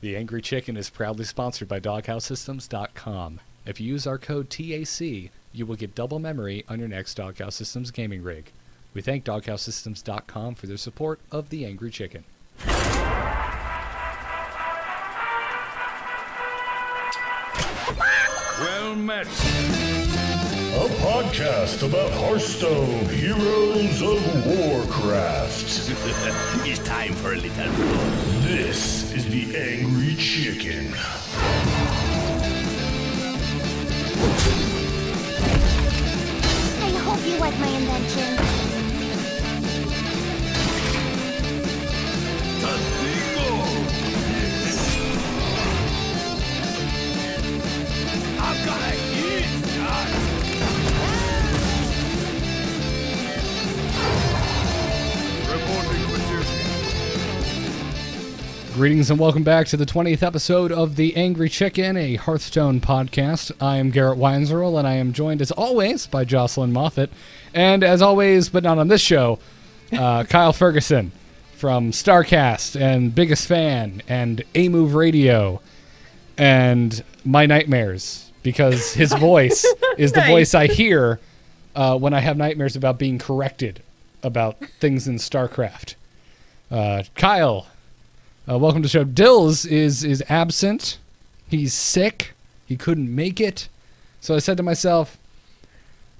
The Angry Chicken is proudly sponsored by DoghouseSystems.com. If you use our code TAC, you will get double memory on your next Doghouse Systems gaming rig. We thank DoghouseSystems.com for their support of The Angry Chicken. Well met. A podcast about Hearthstone, Heroes of Warcraft. It's time for a little blood. This is the Angry Chicken. I hope you like my invention. I'm gonna eat that. Reporting for duty. Greetings and welcome back to the 20th episode of The Angry Chicken, a Hearthstone podcast. I am Garrett Weinzerl, and I am joined as always by Jocelyn Moffat. And as always, but not on this show, Kyle Ferguson from StarCast and Biggest Fan and A-Move Radio and My Nightmares, because his voice is the voice I hear when I have nightmares about being corrected about things in StarCraft. Kyle, welcome to the show. Dills is absent. He's sick. He couldn't make it. So I said to myself,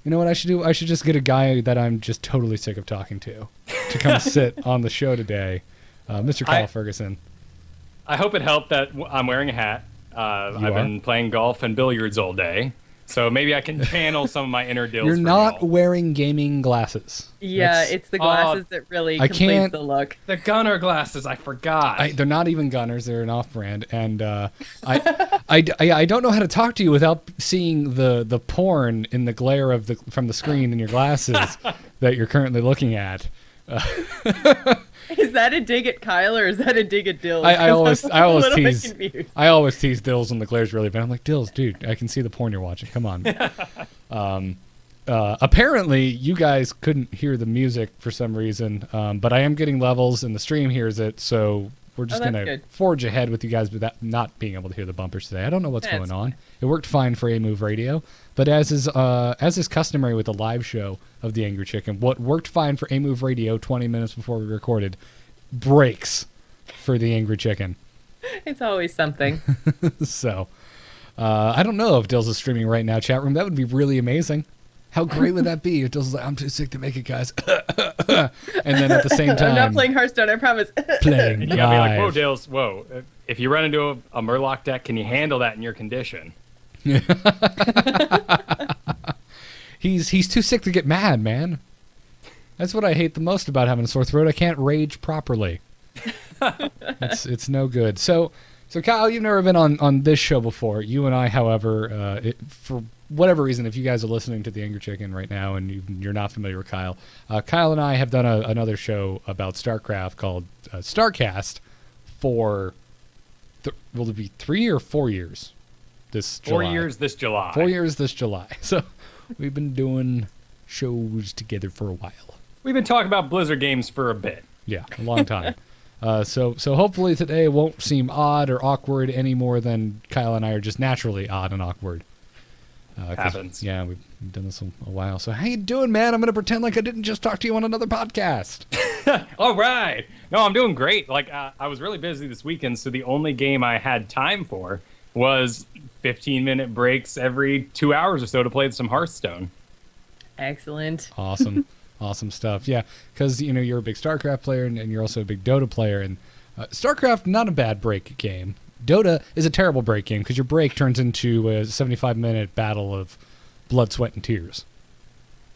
you know what I should do? I should just get a guy that I'm just totally sick of talking to come sit on the show today. Mr. Kyle Ferguson. I hope it helped that I'm wearing a hat. I've been playing golf and billiards all day, so maybe I can channel some of my inner Dills. You're for not y'all. wearing gaming glasses. Yeah, it's the glasses that really completes the look. The gunner glasses, I forgot. They're not even Gunners. They're an off-brand, and I don't know how to talk to you without seeing the porn in the glare of from the screen in your glasses that you're currently looking at. Is that a dig at Kyle or is that a dig at Dills? I always tease. I always tease Dills when the glare's really bad. I'm like, Dills, dude, I can see the porn you're watching. Come on. Apparently, you guys couldn't hear the music for some reason, but I am getting levels and the stream hears it, so we're just going to forge ahead with you guys without not being able to hear the bumpers today. I don't know what's going on. It worked fine for A-Move Radio, but as is customary with the live show of The Angry Chicken, what worked fine for A-Move Radio 20 minutes before we recorded breaks for The Angry Chicken. It's always something. So, I don't know if Dills is streaming right now, chat room. That would be really amazing. How great would that be if Dills is like, I'm too sick to make it, guys. And then at the same time, I'm not playing Hearthstone, I promise. playing You gotta be like, live. whoa, Dills, whoa. If you run into a Murloc deck, can you handle that in your condition? He's too sick to get mad, man. That's what I hate the most about having a sore throat. I can't rage properly. It's no good. So Kyle, you've never been on this show before. You and I, however, for whatever reason, if you guys are listening to The Angry Chicken right now and you're not familiar with Kyle, Kyle and I have done another show about StarCraft called StarCast for, will it be 3 or 4 years this July? 4 years this July. 4 years this July. So we've been doing shows together for a while. We've been talking about Blizzard games for a bit. Yeah, a long time. So hopefully today won't seem odd or awkward any more than Kyle and I are just naturally odd and awkward. Happens. Yeah, we've done this a while. So how you doing, man? I'm going to pretend like I didn't just talk to you on another podcast. All right. No, I'm doing great. Like, I was really busy this weekend, so the only game I had time for was 15-minute breaks every 2 hours or so to play some Hearthstone. Excellent. Awesome. Awesome stuff. Yeah, because, you're a big StarCraft player and you're also a big Dota player. And StarCraft, not a bad break game. Dota is a terrible break game because your break turns into a 75-minute battle of blood, sweat, and tears.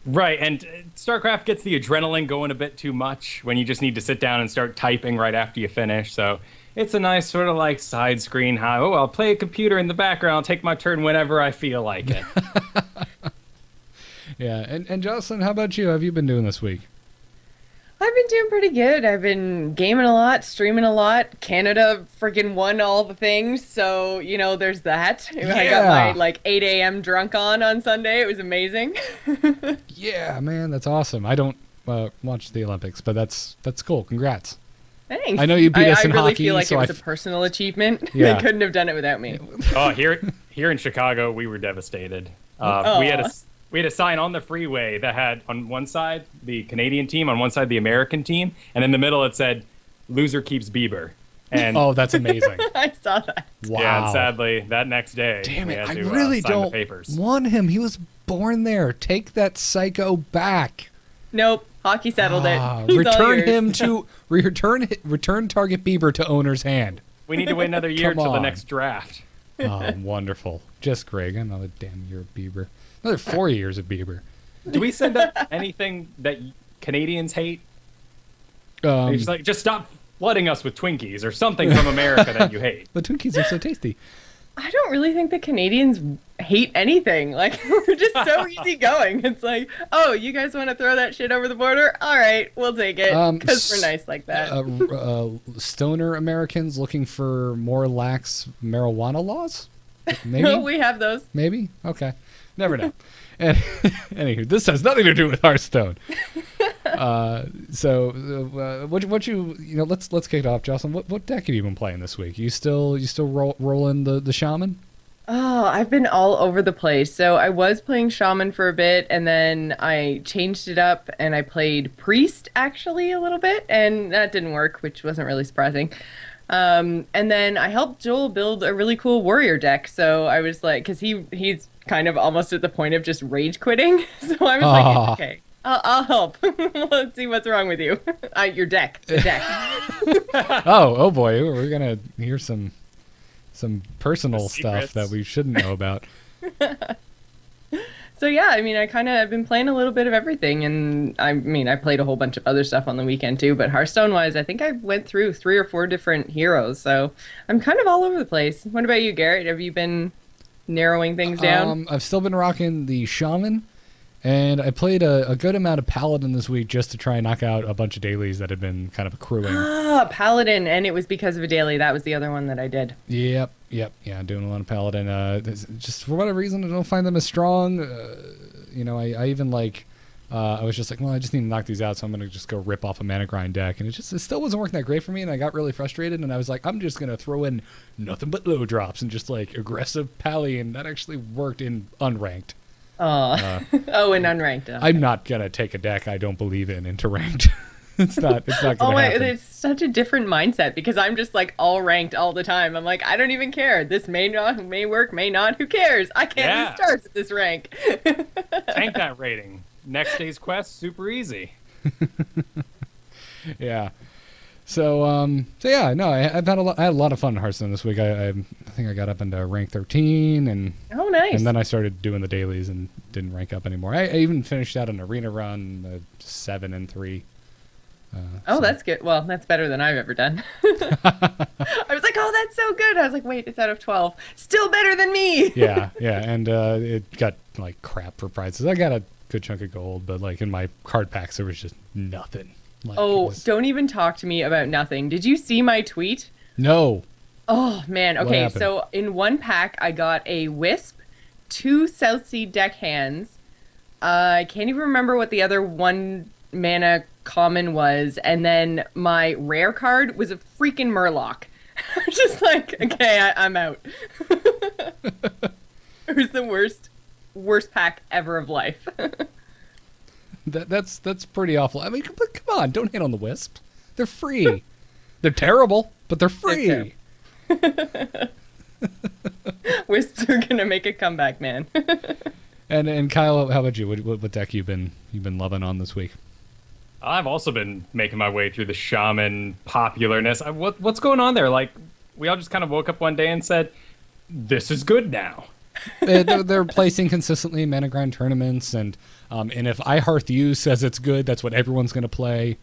Right, and StarCraft gets the adrenaline going a bit too much when you just need to sit down and start typing right after you finish. So it's a nice sort of like side screen. I'll play a computer in the background. I'll take my turn whenever I feel like it. Yeah, and Jocelyn, how about you? How have you been doing this week? I've been doing pretty good. I've been gaming a lot, streaming a lot. Canada freaking won all the things, so, there's that. Yeah. I got my, 8 a.m. drunk on Sunday. It was amazing. Yeah, man, that's awesome. I don't watch the Olympics, but that's cool. Congrats. Thanks. I know you beat us in really hockey, feel like so it was a personal achievement. Yeah. They couldn't have done it without me. Oh, here in Chicago, we were devastated. We had a sign on the freeway that had on one side the Canadian team, on one side the American team, and in the middle it said "Loser keeps Bieber." And Oh, that's amazing. I saw that. Wow. yeah, and sadly that next day Damn we it, had I to really sign don't the papers. want him. He was born there. Take that psycho back. Nope. Hockey settled it. He's all Return yours. him to return Target Bieber to owner's hand. We need to wait another year Come until the on. next draft. Oh, wonderful. Just Greg, another damn year of Bieber. Another 4 years of Bieber. Do we send up anything that Canadians hate? It's like just stop flooding us with Twinkies or something from America that you hate. The Twinkies are so tasty. I don't really think the Canadians hate anything. Like, we're just so easygoing. It's like, oh, you guys want to throw that shit over the border? All right, we'll take it. Because we're nice like that. Stoner Americans looking for more lax marijuana laws? Maybe? We have those. Maybe? Okay. Never know. And, anywho, this has nothing to do with Hearthstone. What you know? Let's kick it off, Jocelyn. What deck have you been playing this week? You still rolling the shaman? Oh, I've been all over the place. So I was playing Shaman for a bit, and then I changed it up, and I played Priest, actually, a little bit, and that didn't work, which wasn't really surprising. And then I helped Joel build a really cool warrior deck, so I was like, because he's kind of almost at the point of just rage quitting, so I was like, okay, I'll help. Let's see what's wrong with you. Your deck, the deck. Oh boy, we're gonna hear some personal Secrets. stuff that we shouldn't know about. So yeah, I mean, I've been playing a little bit of everything, and I mean, I played a whole bunch of other stuff on the weekend too, but Hearthstone-wise, I think I went through 3 or 4 different heroes, so I'm kind of all over the place. What about you, Garrett? Have you been narrowing things down? I've still been rocking the shaman, and I played a good amount of paladin this week just to try and knock out a bunch of dailies that had been kind of accruing. Paladin, and it was because of a daily. That was the other one that I did. Yep, yeah, doing a lot of paladin. Just for whatever reason, I don't find them as strong. I even like. I was just like, well, I just need to knock these out, so I'm gonna just go rip off a mana grind deck, and it still wasn't working that great for me, and I got really frustrated, and I was like, I'm just gonna throw in nothing but low drops and just like aggressive pally, and that actually worked in unranked. Oh, and unranked. Okay. I'm not gonna take a deck I don't believe in into ranked. It's not gonna happen. It's such a different mindset because I'm just like all ranked all the time. I'm like, I don't even care. This may work, may not. Who cares? I can't lose stars at this rank. Tank that rating. Next day's quest, super easy. Yeah. So yeah, no, I had a lot of fun in Hearthstone this week. I think I got up into rank 13, and oh, nice. And then I started doing the dailies and didn't rank up anymore. I even finished out an arena run, 7 and 3. That's good. Well, that's better than I've ever done. I was like, oh, that's so good. I was like, wait, it's out of 12. Still better than me. yeah, and it got like crap for prizes. I got a good chunk of gold, but like in my card packs there was just nothing. Like, don't even talk to me about nothing. Did you see my tweet? No. Oh, man. What Okay, happened? so in one pack, I got a Wisp, 2 Southsea deck hands. I can't even remember what the other 1 mana common was. And then my rare card was a freaking Murloc. I was just like, okay, I'm out. It was the worst pack ever of life. That's pretty awful. I mean, come on, don't hate on the Wisp. They're free. They're terrible, but they're free. Wisps are gonna make a comeback, man. And Kyle, how about you? What deck you been loving on this week? I've also been making my way through the shaman popularness. What's going on there? Like, we all just kind of woke up one day and said, "This is good now." They're placing consistently in mana grind tournaments, and if iHearthU says it's good, that's what everyone's going to play.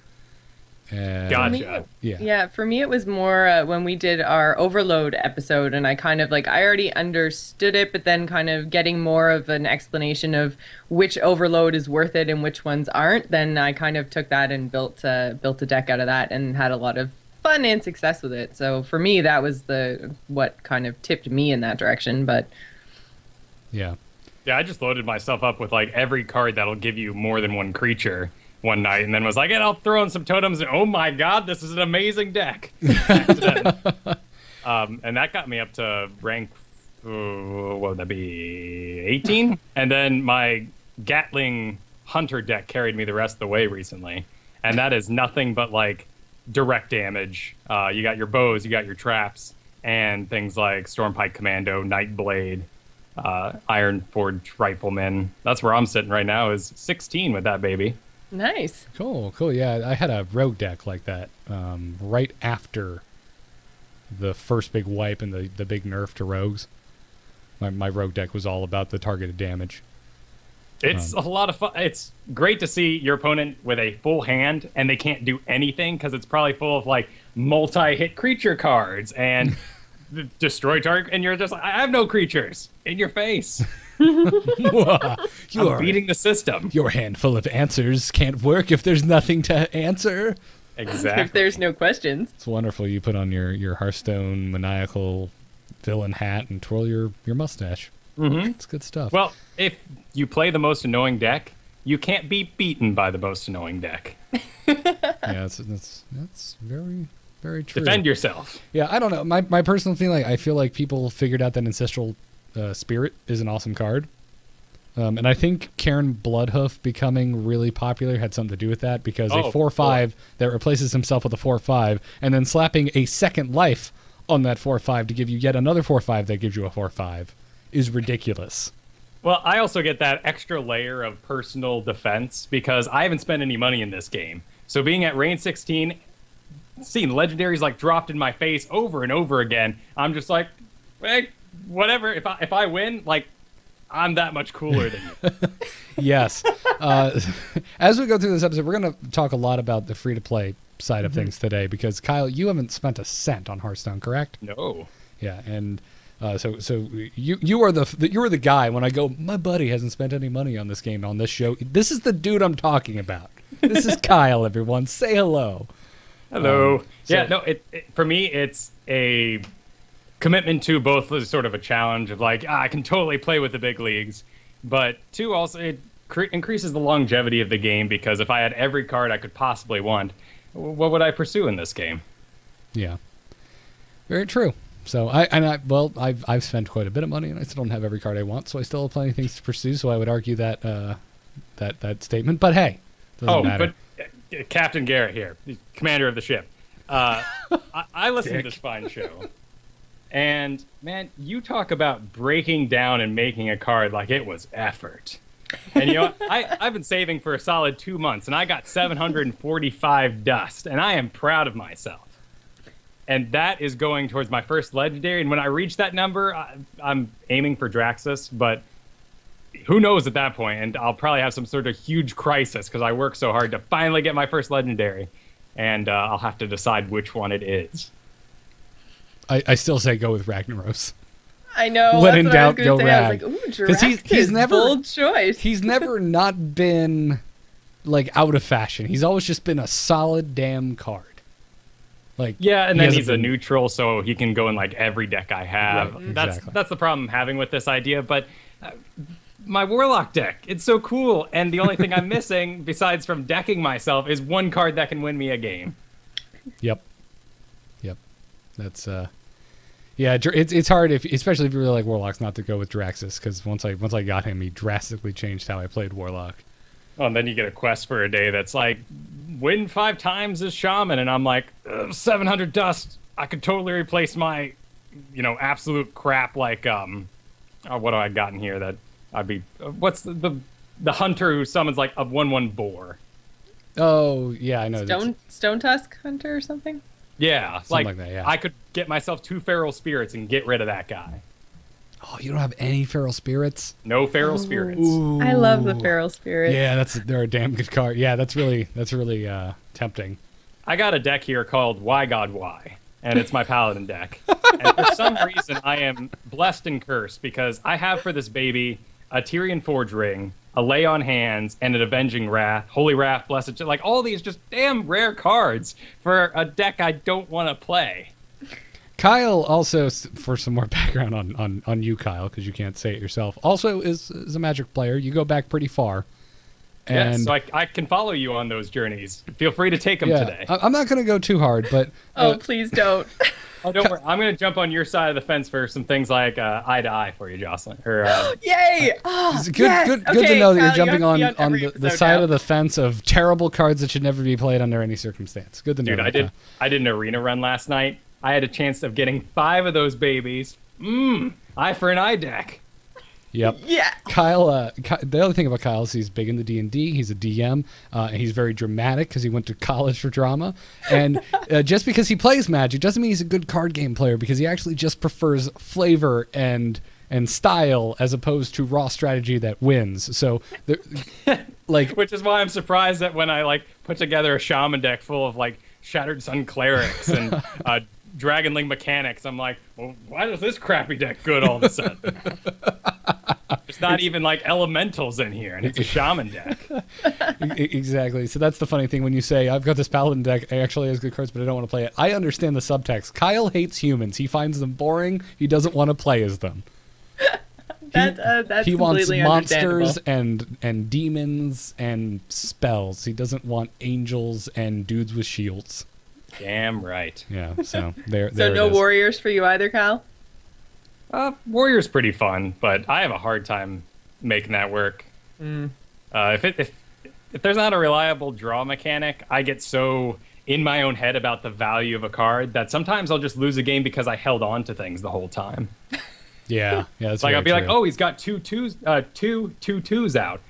Gotcha. Yeah, for me it was more when we did our Overload episode, and I kind of I already understood it, but then kind of getting more of an explanation of which Overload is worth it and which ones aren't. Then I kind of took that and built a deck out of that, and had a lot of fun and success with it. So for me, that was what kind of tipped me in that direction. But yeah, I just loaded myself up with like every card that'll give you more than one creature. one night, and then was like, I'll throw in some totems, and oh my god, this is an amazing deck. And that got me up to rank, what would that be, 18? And then my Gatling Hunter deck carried me the rest of the way recently. And that is nothing but like direct damage. You got your bows, you got your traps, and things like Stormpike Commando, Nightblade, Iron Forge Rifleman. That's where I'm sitting right now, is 16 with that baby. Nice. Cool. Yeah, I had a rogue deck like that right after the first big wipe and the big nerf to rogues. My rogue deck was all about the targeted damage. It's a lot of fun. It's great to see your opponent with a full hand and they can't do anything because it's probably full of like multi-hit creature cards and destroy target, and you're just like, I have no creatures in your face. I'm beating the system. Your handful of answers can't work if there's nothing to answer. Exactly. If there's no questions. It's wonderful. You put on your Hearthstone maniacal villain hat and twirl your mustache. Mm-hmm. It's good stuff. Well, if you play the most annoying deck, you can't be beaten by the most annoying deck. Yeah, that's very, very true. Defend yourself. Yeah, I don't know. My personal feeling, I feel like people figured out that Ancestral Spirit is an awesome card. And I think Karen Bloodhoof becoming really popular had something to do with that, because a 4/5 that replaces himself with a 4/5 and then slapping a second life on that 4/5 to give you yet another 4/5 that gives you a 4/5 is ridiculous. Well, I also get that extra layer of personal defense because I haven't spent any money in this game. So being at range 16, seeing legendaries like dropped in my face over and over again, I'm just like, hey, whatever. If I win, like, I'm that much cooler than you. Yes. As we go through this episode, we're going to talk a lot about the free-to-play side of things today, because Kyle, you haven't spent a cent on Hearthstone, correct? No. Yeah, and so you are the guy when I go, my buddy hasn't spent any money on this game on this show. This is the dude I'm talking about. This is Kyle, everyone. Say hello. Hello. Yeah, no, it for me, it's a commitment to both as sort of a challenge of like, I can totally play with the big leagues, but two, also it increases the longevity of the game, because if I had every card I could possibly want, what would I pursue in this game? Yeah. Very true. So I've spent quite a bit of money and I still don't have every card I want, so I still have plenty of things to pursue. So I would argue that that statement. But hey, doesn't matter. But Captain Garrett here, the commander of the ship. I listen to this fine show, and man, you talk about breaking down and making a card like it was effort. And you know, I've been saving for a solid 2 months, and I got 745 dust, and I am proud of myself. And that is going towards my first legendary. And when I reach that number, I'm aiming for Draxus, but who knows at that point? And I'll probably have some sort of huge crisis because I worked so hard to finally get my first legendary. And I'll have to decide which one it is. I still say go with Ragnaros. I know. When in doubt, go Rag. I was like, ooh, Draxus, he's never, bold choice. He's never not been like out of fashion. He's always just been a solid damn card. Like, yeah, and then he's a neutral, so he can go in like every deck I have. Right, that's the problem I'm having with this idea. But my Warlock deck, it's so cool, and the only thing I'm missing, besides from decking myself, is one card that can win me a game. Yep. That's yeah. It's hard especially if you really like Warlocks, not to go with Draxus, because once I got him, he drastically changed how I played Warlock. Oh, and then you get a quest for a day that's like, win 5 times as Shaman, and I'm like, 700 dust. I could totally replace my, absolute crap like, what do I got in here that I'd be, what's the hunter who summons like a 1/1 boar? Oh, yeah, I know. Stone Tusk Hunter or something? Yeah, something like that, yeah. I could get myself 2 Feral Spirits and get rid of that guy. Oh, you don't have any Feral Spirits? No Feral Spirits. Ooh. I love the Feral Spirits. Yeah, they're a damn good card. Yeah, that's really tempting. I got a deck here called Why God Why, and it's my Paladin deck. And for some reason, I am blessed and cursed because I have for this baby a Tyrian Forge Ring, a Lay on Hands, and an Avenging Wrath, Holy Wrath, Blessed, like all these just damn rare cards for a deck I don't want to play. Kyle also, for some more background on you, Kyle, because you can't say it yourself, also is a Magic player. You go back pretty far. And Yes, so I can follow you on those journeys. Feel free to take them today. I'm not going to go too hard, but Oh, please don't. Oh, don't worry. I'm going to jump on your side of the fence for some things like eye to eye for you, Jocelyn. Or Yay! Oh, it's good, yes! good to Okay, know that you're Kyle, you jumping have to be on every the episode side now. of the fence of terrible cards that should never be played under any circumstance. Good to know. dude, that, I did an arena run last night. I had a chance of getting 5 of those babies. Eye for an eye deck. Yep. Yeah. Kyle, the other thing about Kyle is he's big into D&D. He's a DM, and he's very dramatic because he went to college for drama. And just because he plays Magic doesn't mean he's a good card game player, because he actually just prefers flavor and style as opposed to raw strategy that wins. So, like, Which is why I'm surprised that when I put together a shaman deck full of Shattered Sun clerics and Dragonling mechanics, I'm like, well, why is this crappy deck good all of a sudden? There's not even elementals in here, and it's a shaman deck. exactly. So that's the funny thing when you say, I've got this paladin deck, it actually has good cards, but I don't want to play it. I understand the subtext. Kyle hates humans. He finds them boring. He doesn't want to play as them. That's He wants completely monsters understandable. and demons and spells. He doesn't want angels and dudes with shields. Damn right. Yeah, so there So it no is. warriors for you either, Kyle? Warrior's pretty fun, but I have a hard time making that work. If there's not a reliable draw mechanic, I get so in my own head about the value of a card that sometimes I'll just lose a game because I held on to things the whole time. Yeah, that's I'll very be like, true. oh, he's got two twos out.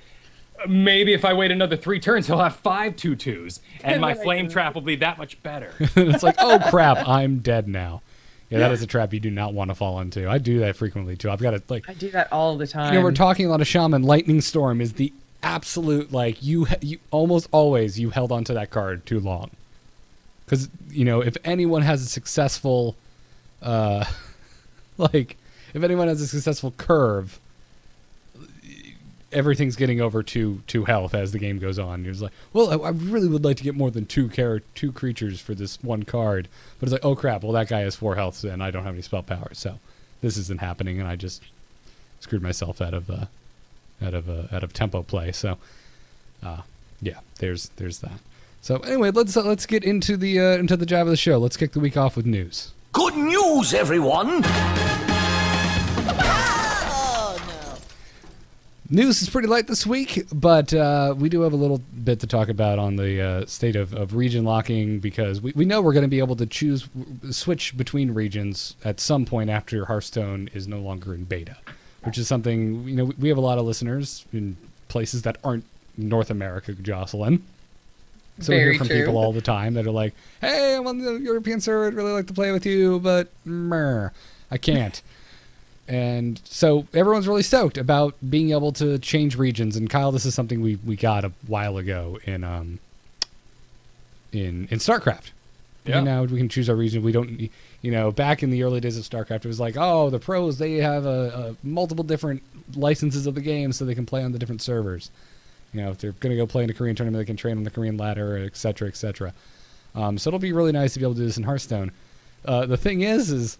Maybe if I wait another 3 turns, he'll have 5 2/2s, and my flame trap will be that much better. It's like, oh crap, I'm dead now. Yeah, that is a trap you do not want to fall into. I do that frequently too. I've got to I do that all the time. we're talking about a shaman. Lightning Storm is the absolute you almost always you held onto that card too long, because if anyone has a successful if anyone has a successful curve, everything's getting over to health as the game goes on. You're just like, well, I really would like to get more than two creatures for this one card, but it's like, oh crap, well that guy has 4 health and I don't have any spell power, so this isn't happening, and I just screwed myself out of tempo play. So yeah, there's that. So anyway, let's get into the jab of the show. Let's kick the week off with news. Good news, everyone! News is pretty light this week, but we do have a little bit to talk about on the state of region locking, because we know we're going to be able to switch between regions at some point after Hearthstone is no longer in beta, which is something, we have a lot of listeners in places that aren't North America, Jocelyn. So we Very hear from true. people all the time that are like, hey, I'm on the European server, I'd really like to play with you, but I can't. And so everyone's really stoked about being able to change regions. And Kyle, this is something we got a while ago in StarCraft. Yeah. Now we can choose our region. We don't, back in the early days of StarCraft, it was like, oh, the pros, they have a multiple different licenses of the game so they can play on the different servers. If they're going to go play in a Korean tournament, they can train on the Korean ladder, et cetera, et cetera. So it'll be really nice to be able to do this in Hearthstone. The thing is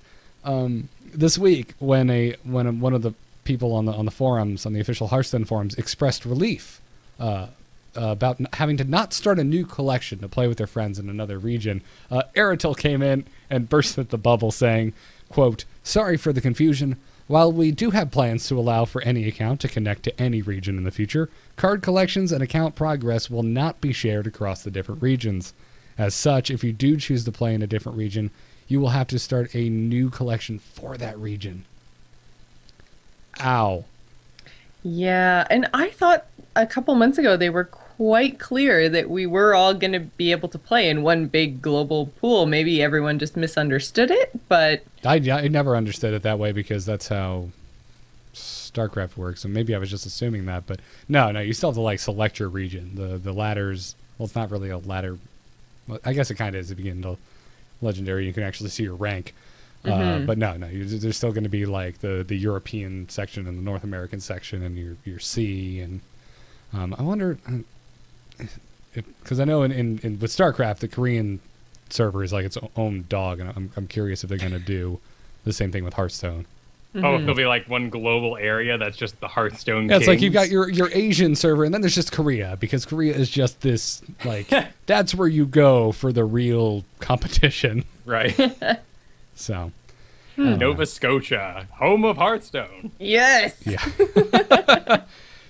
this week when one of the people on the forums, on the official Hearthstone forums, expressed relief about having to not start a new collection to play with their friends in another region, Aratil came in and burst at the bubble saying, quote, "Sorry for the confusion. While we do have plans to allow for any account to connect to any region in the future, card collections and account progress will not be shared across the different regions. As such, if you do choose to play in a different region, you will have to start a new collection for that region." Ow. Yeah, and I thought a couple months ago they were quite clear that we were all going to be able to play in one big global pool. Maybe everyone just misunderstood it, but I never understood it that way, because that's how StarCraft works, and maybe I was just assuming that, but no, you still have to select your region. The ladders, well, it's not really a ladder. Well, I guess it kind of is at the beginning of Legendary. You can actually see your rank. But no, there's still going to be the European section and the North American section and your C, and I wonder, because I know in with StarCraft the Korean server is its own dog, and I'm curious if they're going to do the same thing with Hearthstone. Oh, there'll be like one global area that's just the Hearthstone Yeah, it's like you've kings. got your Asian server, and then there's just Korea, because Korea is just this, like, that's where you go for the real competition. Right. So, Nova Scotia, home of Hearthstone. Yes. yeah.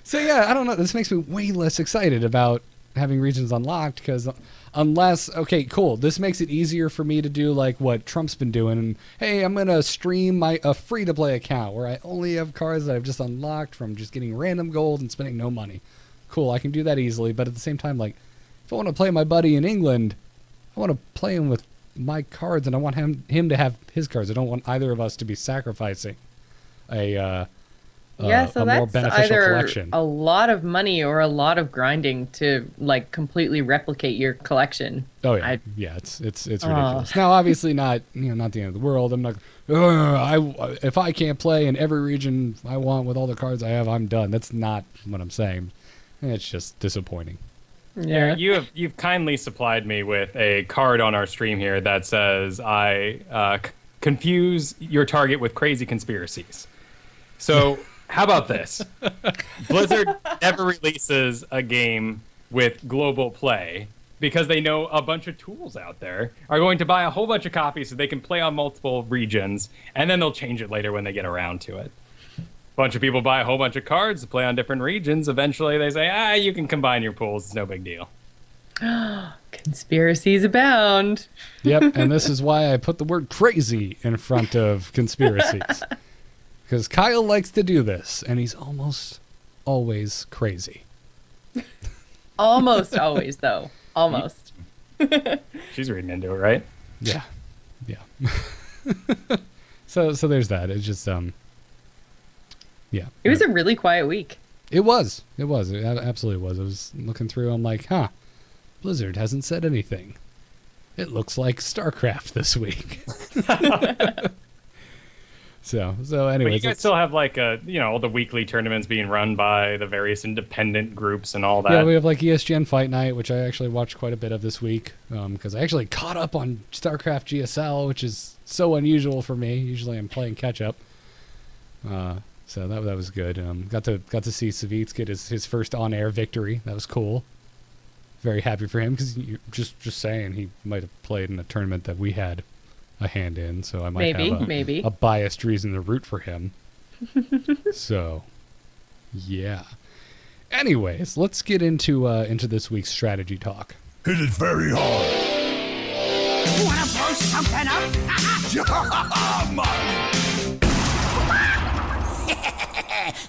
So, yeah, I don't know. This makes me way less excited about having regions unlocked, because okay, cool. This makes it easier for me to do, like, what Trump's been doing. And, hey, I'm going to stream a free-to-play account where I only have cards that I've just unlocked from just getting random gold and spending no money. Cool, I can do that easily. But at the same time, like, if I want to play my buddy in England, I want to play him with my cards, and I want him to have his cards. I don't want either of us to be sacrificing a So more that's beneficial either collection. a lot of money or a lot of grinding to like completely replicate your collection. Oh yeah, yeah. It's ridiculous. Now, obviously, not not the end of the world. I'm not. If I can't play in every region I want with all the cards I have, I'm done. That's not what I'm saying. It's just disappointing. Yeah. You've kindly supplied me with a card on our stream here that says I confuse your target with crazy conspiracies. So how about this? Blizzard never releases a game with global play because they know a bunch of tools out there are going to buy a whole bunch of copies so they can play on multiple regions, and then they'll change it later when they get around to it. Bunch of people buy a whole bunch of cards to play on different regions. Eventually they say, you can combine your pools. It's no big deal. Conspiracies abound. Yep, and this is why I put the word crazy in front of conspiracies. Because Kyle likes to do this, and he's almost always crazy. Almost always, though. Almost. She's reading into it, right? Yeah. So there's that. It's just yeah. It was a really quiet week. It was. It absolutely was. I was looking through. I'm like, Blizzard hasn't said anything. It looks like StarCraft this week. So anyways, but you guys still have like all the weekly tournaments being run by the various independent groups and all that. Yeah, we have like ESGN Fight Night, which I actually watched quite a bit of this week because I actually caught up on StarCraft GSL, which is so unusual for me. Usually I'm playing catch up. So that was good. Got to see Savitz get his first on-air victory. That was cool. Very happy for him because just saying he might have played in a tournament that we had a hand in, so I might have a biased reason to root for him. So, yeah. Anyways, let's get into this week's strategy talk. Hit it very hard. Wanna blow something up?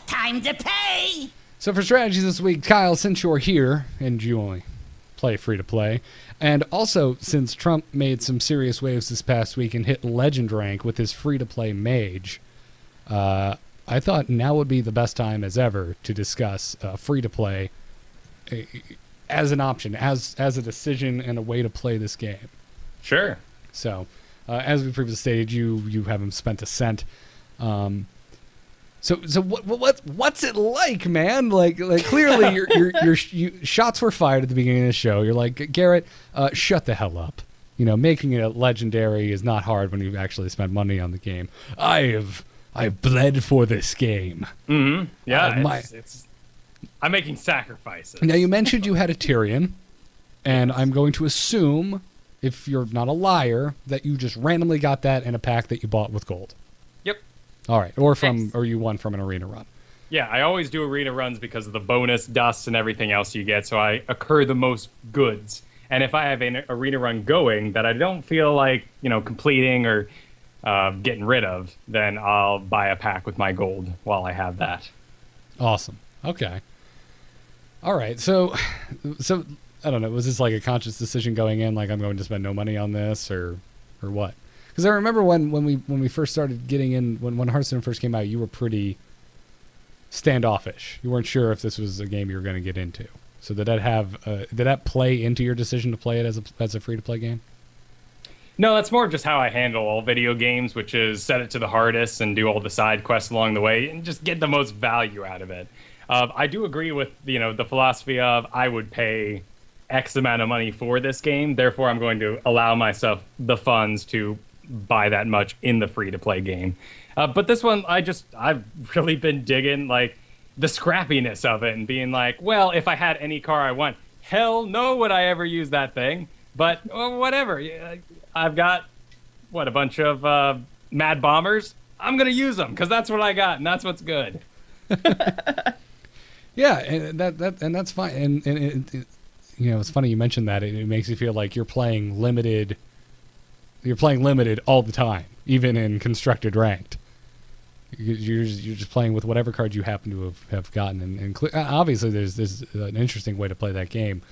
Time to pay! So for strategies this week, Kyle, since you're here and you only play free-to-play, and also since Trump made some serious waves this past week and hit legend rank with his free-to-play mage, I thought now would be the best time as ever to discuss free-to-play as an option, as a decision and a way to play this game. Sure. So, as we previously stated, you haven't spent a cent. So what's it like, man? Like clearly your shots were fired at the beginning of the show. You're like, Garrett, shut the hell up. Making it a legendary is not hard when you've actually spent money on the game. I've bled for this game. Mm-hmm. Yeah, I'm making sacrifices. Now you mentioned you had a Tyrion, and I'm going to assume, if you're not a liar, that you just randomly got that in a pack that you bought with gold. Yep. All right, or you won from an arena run. Yeah, I always do arena runs because of the bonus dust and everything else you get, so I accrue the most goods. And if I have an arena run going that I don't feel like, completing or getting rid of, then I'll buy a pack with my gold while I have that. Awesome. Okay. All right. So I don't know. Was this like a conscious decision going in, like I'm going to spend no money on this, or what? Because I remember when we first started getting in, when Hearthstone first came out, you were pretty standoffish. You weren't sure if this was a game you were going to get into. So did that play into your decision to play it as a free to play game? No, that's more just how I handle all video games, which is set it to the hardest and do all the side quests along the way and just get the most value out of it. I do agree with the philosophy of I would pay X amount of money for this game, therefore I'm going to allow myself the funds to buy that much in the free-to-play game. But this one, I've really been digging like the scrappiness of it and being like, well, if I had any car I want, hell no would I ever use that thing. But whatever. I've got, a bunch of Mad Bombers. I'm going to use them because that's what I got, and that's what's good. Yeah, and that's fine. And it's funny you mentioned that. It makes you feel like you're playing limited. You're playing limited all the time, even in constructed ranked. You're just playing with whatever cards you happen to have gotten, and obviously there's an interesting way to play that game.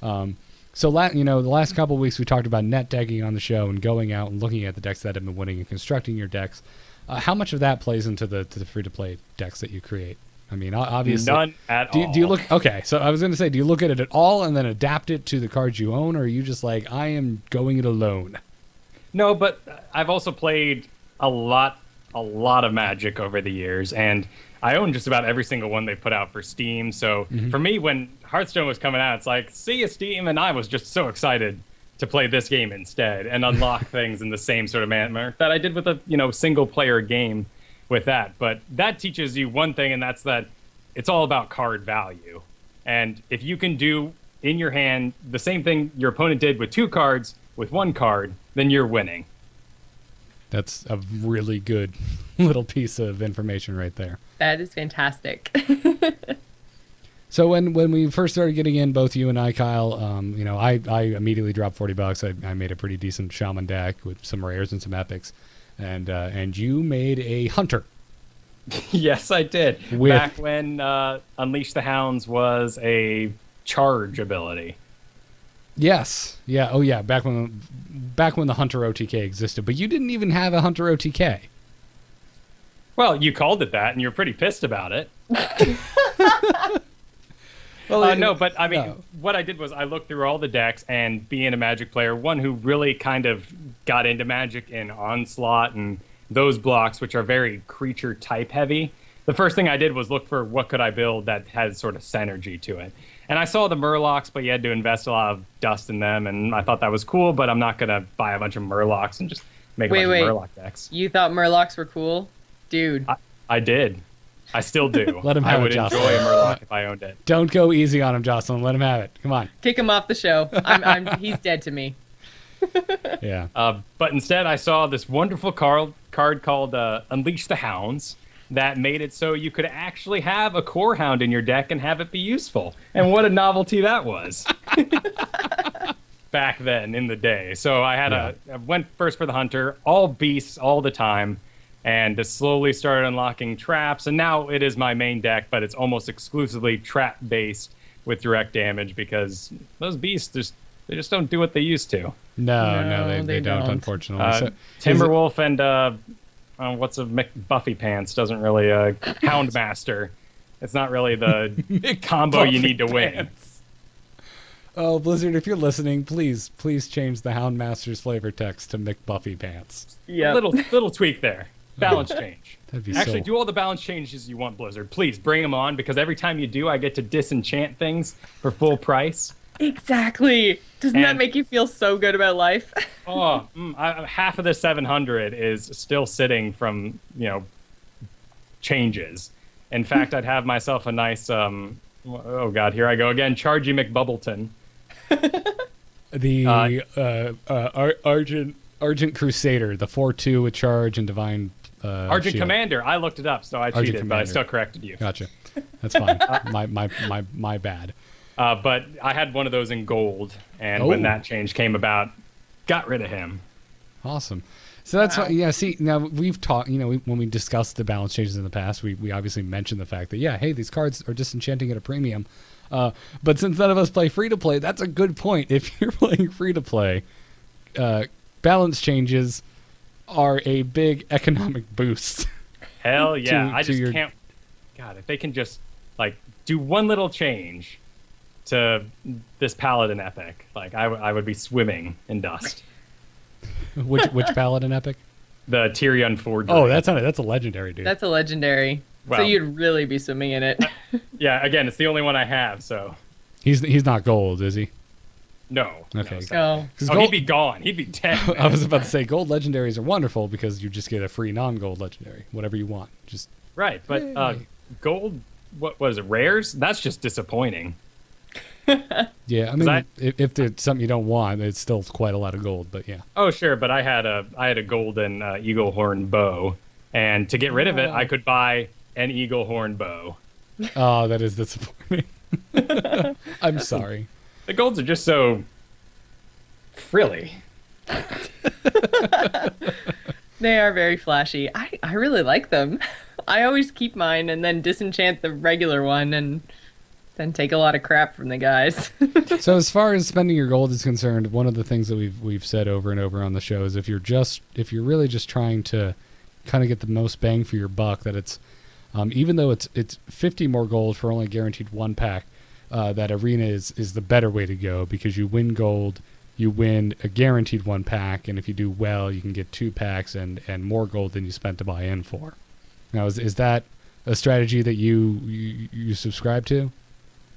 So the last couple of weeks we talked about net decking on the show and going out and looking at the decks that have been winning and constructing your decks. How much of that plays into the free to play decks that you create? I mean, obviously none at all. Do you look okay? So I was going to say, do you look at it at all and then adapt it to the cards you own, or are you just like, I am going it alone? No, but I've also played a lot of Magic over the years, and I own just about every single one they put out for Steam. So for me, when Hearthstone was coming out, it's like, see you, Steam, and I was just so excited to play this game instead and unlock things in the same sort of manner that I did with a single player game with that. But that teaches you one thing, and that's that it's all about card value. And if you can do in your hand the same thing your opponent did with 2 cards with 1 card, then you're winning. That's a really good little piece of information right there. That is fantastic. So when we first started getting in, both you and I, Kyle, I immediately dropped $40. I made a pretty decent Shaman deck with some rares and some epics, and you made a Hunter. Yes, I did. Back when Unleash the Hounds was a charge ability. Yes. Yeah. Oh, yeah. Back when the Hunter OTK existed, but you didn't even have a Hunter OTK. Well, you called it that, and you're pretty pissed about it. Well, no, but I mean, what I did was I looked through all the decks, and being a Magic player, one who really kind of got into Magic in Onslaught and those blocks, which are very creature type heavy, the first thing I did was look for what could I build that has sort of synergy to it. And I saw the Murlocs, but you had to invest a lot of dust in them, and I thought that was cool, but I'm not going to buy a bunch of Murlocs and just make a bunch of Murloc decks. You thought Murlocs were cool? Dude. I did. I still do. Let him have I would it, enjoy Jocelyn. a Murloc if I owned it. Don't go easy on him, Jocelyn. Let him have it. Come on. Kick him off the show. He's dead to me. Yeah. But instead, I saw this wonderful card called Unleash the Hounds that made it so you could actually have a Core Hound in your deck and have it be useful. And what a novelty that was. Back then in the day. So I went first for the Hunter, all beasts all the time, and just slowly started unlocking traps. And now it is my main deck, but it's almost exclusively trap-based with direct damage because those beasts, they just don't do what they used to. No, they don't, unfortunately. Timberwolf and what's a McBuffy Pants doesn't really Houndmaster. It's not really the combo you need to win. Oh, Blizzard, if you're listening, please change the Houndmaster's flavor text to McBuffy Pants. Yeah, little tweak there. Balance change. That'd be Actually, do all the balance changes you want, Blizzard. Please bring them on, because every time you do, I get to disenchant things for full Exactly. Doesn't that make you feel so good about life? Half of the 700 is still sitting from changes. In fact, I'd have myself a nice oh god, here I go again, Chargy McBubbleton. Argent Crusader, the 4/2 with charge and divine. Argent shield. Commander. I looked it up, so I cheated, but I still corrected you. Gotcha. That's fine. my bad. But I had one of those in gold, and when that change came about, got rid of him. Awesome. So that's why, yeah. See, now we've talked. When we discussed the balance changes in the past, we obviously mentioned the fact that hey, these cards are disenchanting at a premium. But since none of us play free to play, that's a good point. If you're playing free to play, balance changes are a big economic boost. Hell yeah! I just can't. God, if they can just do one little change to this Paladin epic, I would be swimming in dust. Which Paladin epic? The Tyrion Forgery. Oh, that's a legendary, dude. That's a legendary. Well, so you'd really be swimming in it. Yeah, again, it's the only one I have, so. He's not gold, is he? No. Okay. No, Oh. 'Cause oh, gold- he'd be gone. He'd be dead. I was about to say gold legendaries are wonderful because you just get a free non-gold legendary, whatever you want. Just Right, but Yay. gold, what was it, rares? That's just disappointing. yeah, I mean, I- if it's something you don't want, it's still quite a lot of gold. But yeah, Oh, sure, but I had a golden eagle horn bow, and to get rid of it, I could buy an eagle horn bow. oh, that is disappointing. I'm sorry. The golds are just so frilly. They are very flashy. I really like them. I always keep mine and then disenchant the regular one and then take a lot of crap from the guys. So as far as spending your gold is concerned, one of the things that we've said over and over on the show is if you're really just trying to kind of get the most bang for your buck, that it's even though it's 50 more gold for only guaranteed one pack, that arena is the better way to go because you win gold, you win a guaranteed one pack, and if you do well, you can get 2 packs and more gold than you spent to buy in for. Now, is that a strategy that you subscribe to?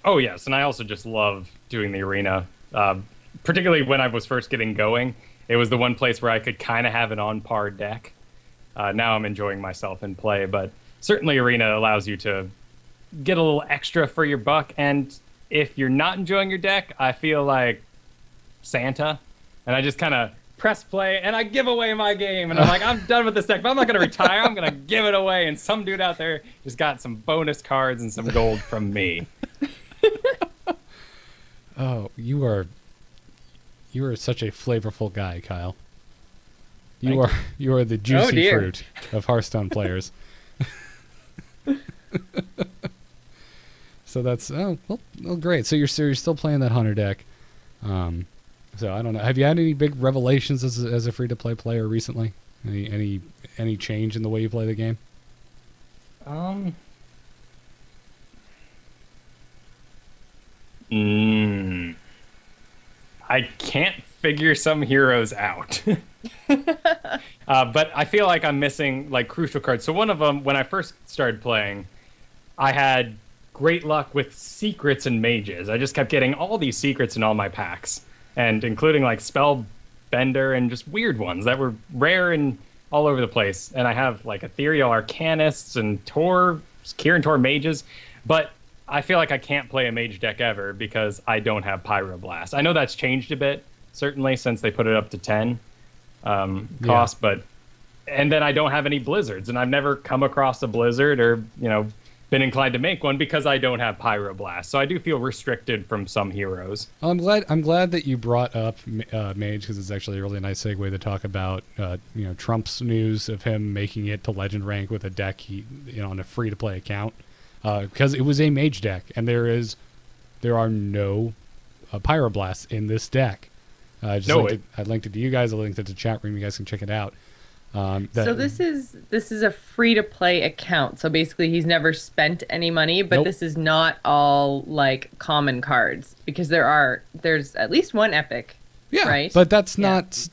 Oh, yes, and I also just love doing the arena, particularly when I was first getting going. It was the one place where I could kind of have an on-par deck. Now I'm enjoying myself in play, but certainly arena allows you to get a little extra for your buck, and if you're not enjoying your deck, I feel like Santa, and I just kind of press play, and I give away my game, and I'm like, I'm done with this deck, but I'm not going to retire, I'm going to give it away, and some dude out there just got some bonus cards and some gold from me. Oh, you are such a flavorful guy, Kyle. You are the juicy dear. fruit of Hearthstone players. So that's well, great. So you're still playing that hunter deck. So I don't know. Have you had any big revelations as a free to play player recently? Any change in the way you play the game? I can't figure some heroes out. But I feel like I'm missing like crucial cards. So one of them, when I first started playing, I had great luck with secrets and mages. I just kept getting all these secrets in all my packs, and including like Spellbender and just weird ones that were rare and all over the place. And I have like Ethereal Arcanists and Kirin Tor mages, but I feel like I can't play a mage deck ever because I don't have Pyroblast. I know that's changed a bit, certainly, since they put it up to 10 cost, but and then I don't have any blizzards, and I've never come across a blizzard or been inclined to make one because I don't have Pyroblast. So I do feel restricted from some heroes. Well, I'm glad that you brought up Mage because it's actually a really nice segue to talk about Trump's news of him making it to legend rank with a deck on a free to play account because it was a Mage deck and there are no Pyroblasts in this deck. I linked it to you guys. I linked it to the chat room. You guys can check it out. So this is a free to play account. So basically, he's never spent any money, but Nope. this is not all like common cards because there's at least one epic. Yeah, right? but that's not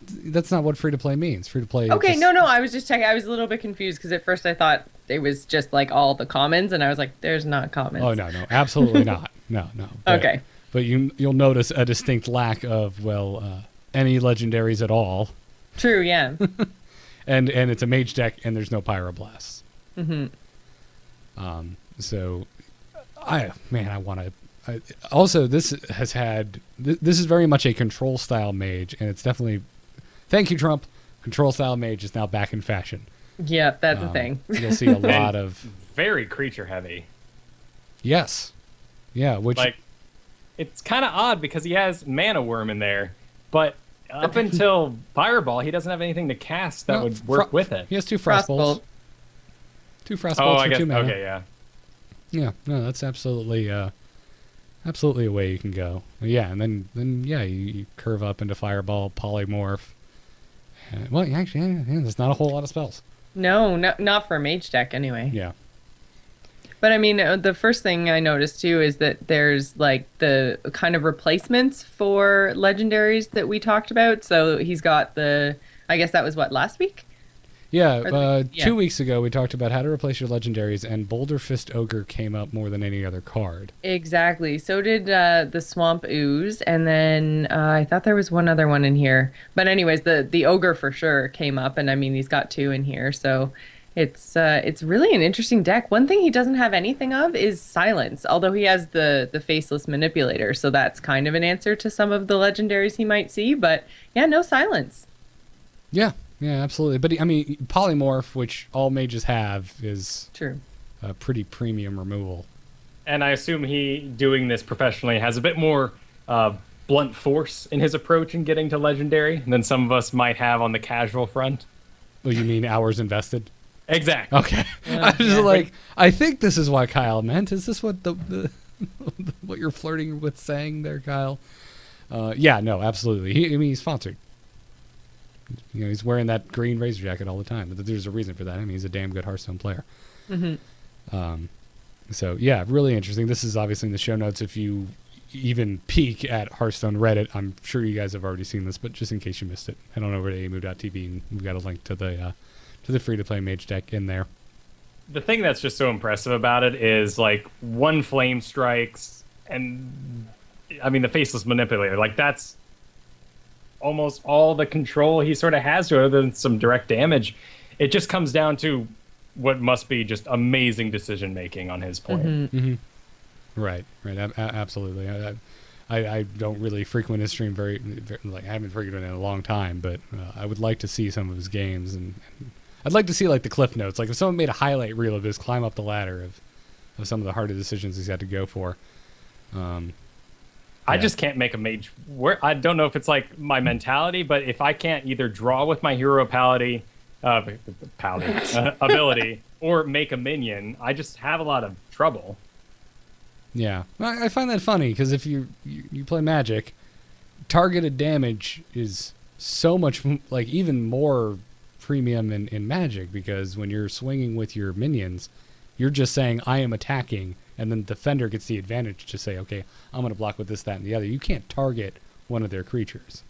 what free to play means. Free to play. Okay, just- no, I was just checking. I was a little bit confused because at first I thought it was just like all the commons, and I was like, "There's not commons." Oh no, absolutely not. No. But, Okay. But you'll notice a distinct lack of any legendaries at all. True. Yeah. And it's a mage deck, and there's no Pyroblasts. Mm-hmm. So, I want to. Also, this is very much a control style mage, and it's definitely. Thank you, Trump. Control style mage is now back in fashion. Yeah, that's the thing. You'll see a lot of Very creature heavy. yes, yeah. Which Like, it's kind of odd because he has Mana Worm in there, but up until Fireball, he doesn't have anything to cast that no, would work with it. He has 2 frost bolts. Frostbolt. 2 frost Oh, bolts I for guess. 2 mana. Okay, yeah. Yeah, no, that's absolutely a way you can go. Yeah, and then you curve up into Fireball, Polymorph. Well, actually, there's not a whole lot of spells. No, not for a mage deck anyway. Yeah. But I mean, the first thing I noticed too is that there's like the kind of replacements for legendaries that we talked about. So he's got I guess that was what, last week? Yeah, Yeah. 2 weeks ago we talked about how to replace your legendaries, and Boulder Fist Ogre came up more than any other card. Exactly. So did the Swamp Ooze, and then I thought there was one other one in here. But anyways, the Ogre for sure came up, and I mean he's got two in here, so it's really an interesting deck. One thing he doesn't have anything of is Silence, although he has the Faceless Manipulator, so that's kind of an answer to some of the legendaries he might see. But yeah, no Silence. Yeah, absolutely. But I mean, Polymorph, which all mages have, is True. a pretty premium removal. And I assume he, doing this professionally, has a bit more blunt force in his approach in getting to legendary than some of us might have on the casual front. Oh, you mean hours invested? Exactly. Okay. I was like, I think this is what Kyle meant. Is this what the what you're flirting with saying there, Kyle? Yeah, no, absolutely. He's sponsored. You know, he's wearing that green Razor jacket all the time. But there's a reason for that. I mean, he's a damn good Hearthstone player. So yeah, really interesting. This is obviously in the show notes. If you even peek at Hearthstone Reddit, I'm sure you guys have already seen this, but just in case you missed it, head on over to amu.tv and we've got a link to the free-to-play mage deck in there. The thing that's just so impressive about it is like one flame strikes, and I mean the Faceless Manipulator. Like that's almost all the control he sort of has to it, other than some direct damage. It just comes down to what must be just amazing decision making on his part. Right. Absolutely. I don't really frequent his stream very like I haven't frequented it in a long time, but I would like to see some of his games, and I'd like to see like the cliff notes. Like if someone made a highlight reel of his climb up the ladder of some of the harder decisions he's had to go for. I just can't make a mage work. I don't know if it's like my mentality, but if I can't either draw with my hero ability or make a minion, I just have a lot of trouble. Yeah, I find that funny because if you play Magic, targeted damage is so much like even more premium in Magic, because when you're swinging with your minions, you're just saying I am attacking, and then the defender gets the advantage to say, okay, I'm going to block with this, that, and the other. You can't target one of their creatures.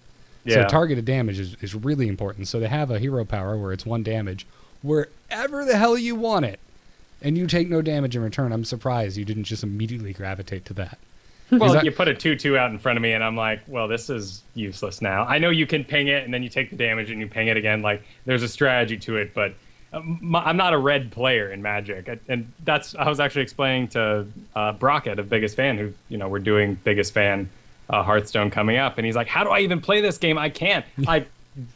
Yeah. So targeted damage is really important. So they have a hero power where it's 1 damage wherever the hell you want it, and you take no damage in return. I'm surprised you didn't just immediately gravitate to that. Well, you put a 2/2 out in front of me, and I'm like, well, this is useless now. I know you can ping it, and then you take the damage, and you ping it again. Like, there's a strategy to it, but I'm not a red player in Magic. And I was actually explaining to Brockett of Biggest Fan, who, we're doing Biggest Fan Hearthstone coming up, and he's like, how do I even play this game? I can't. I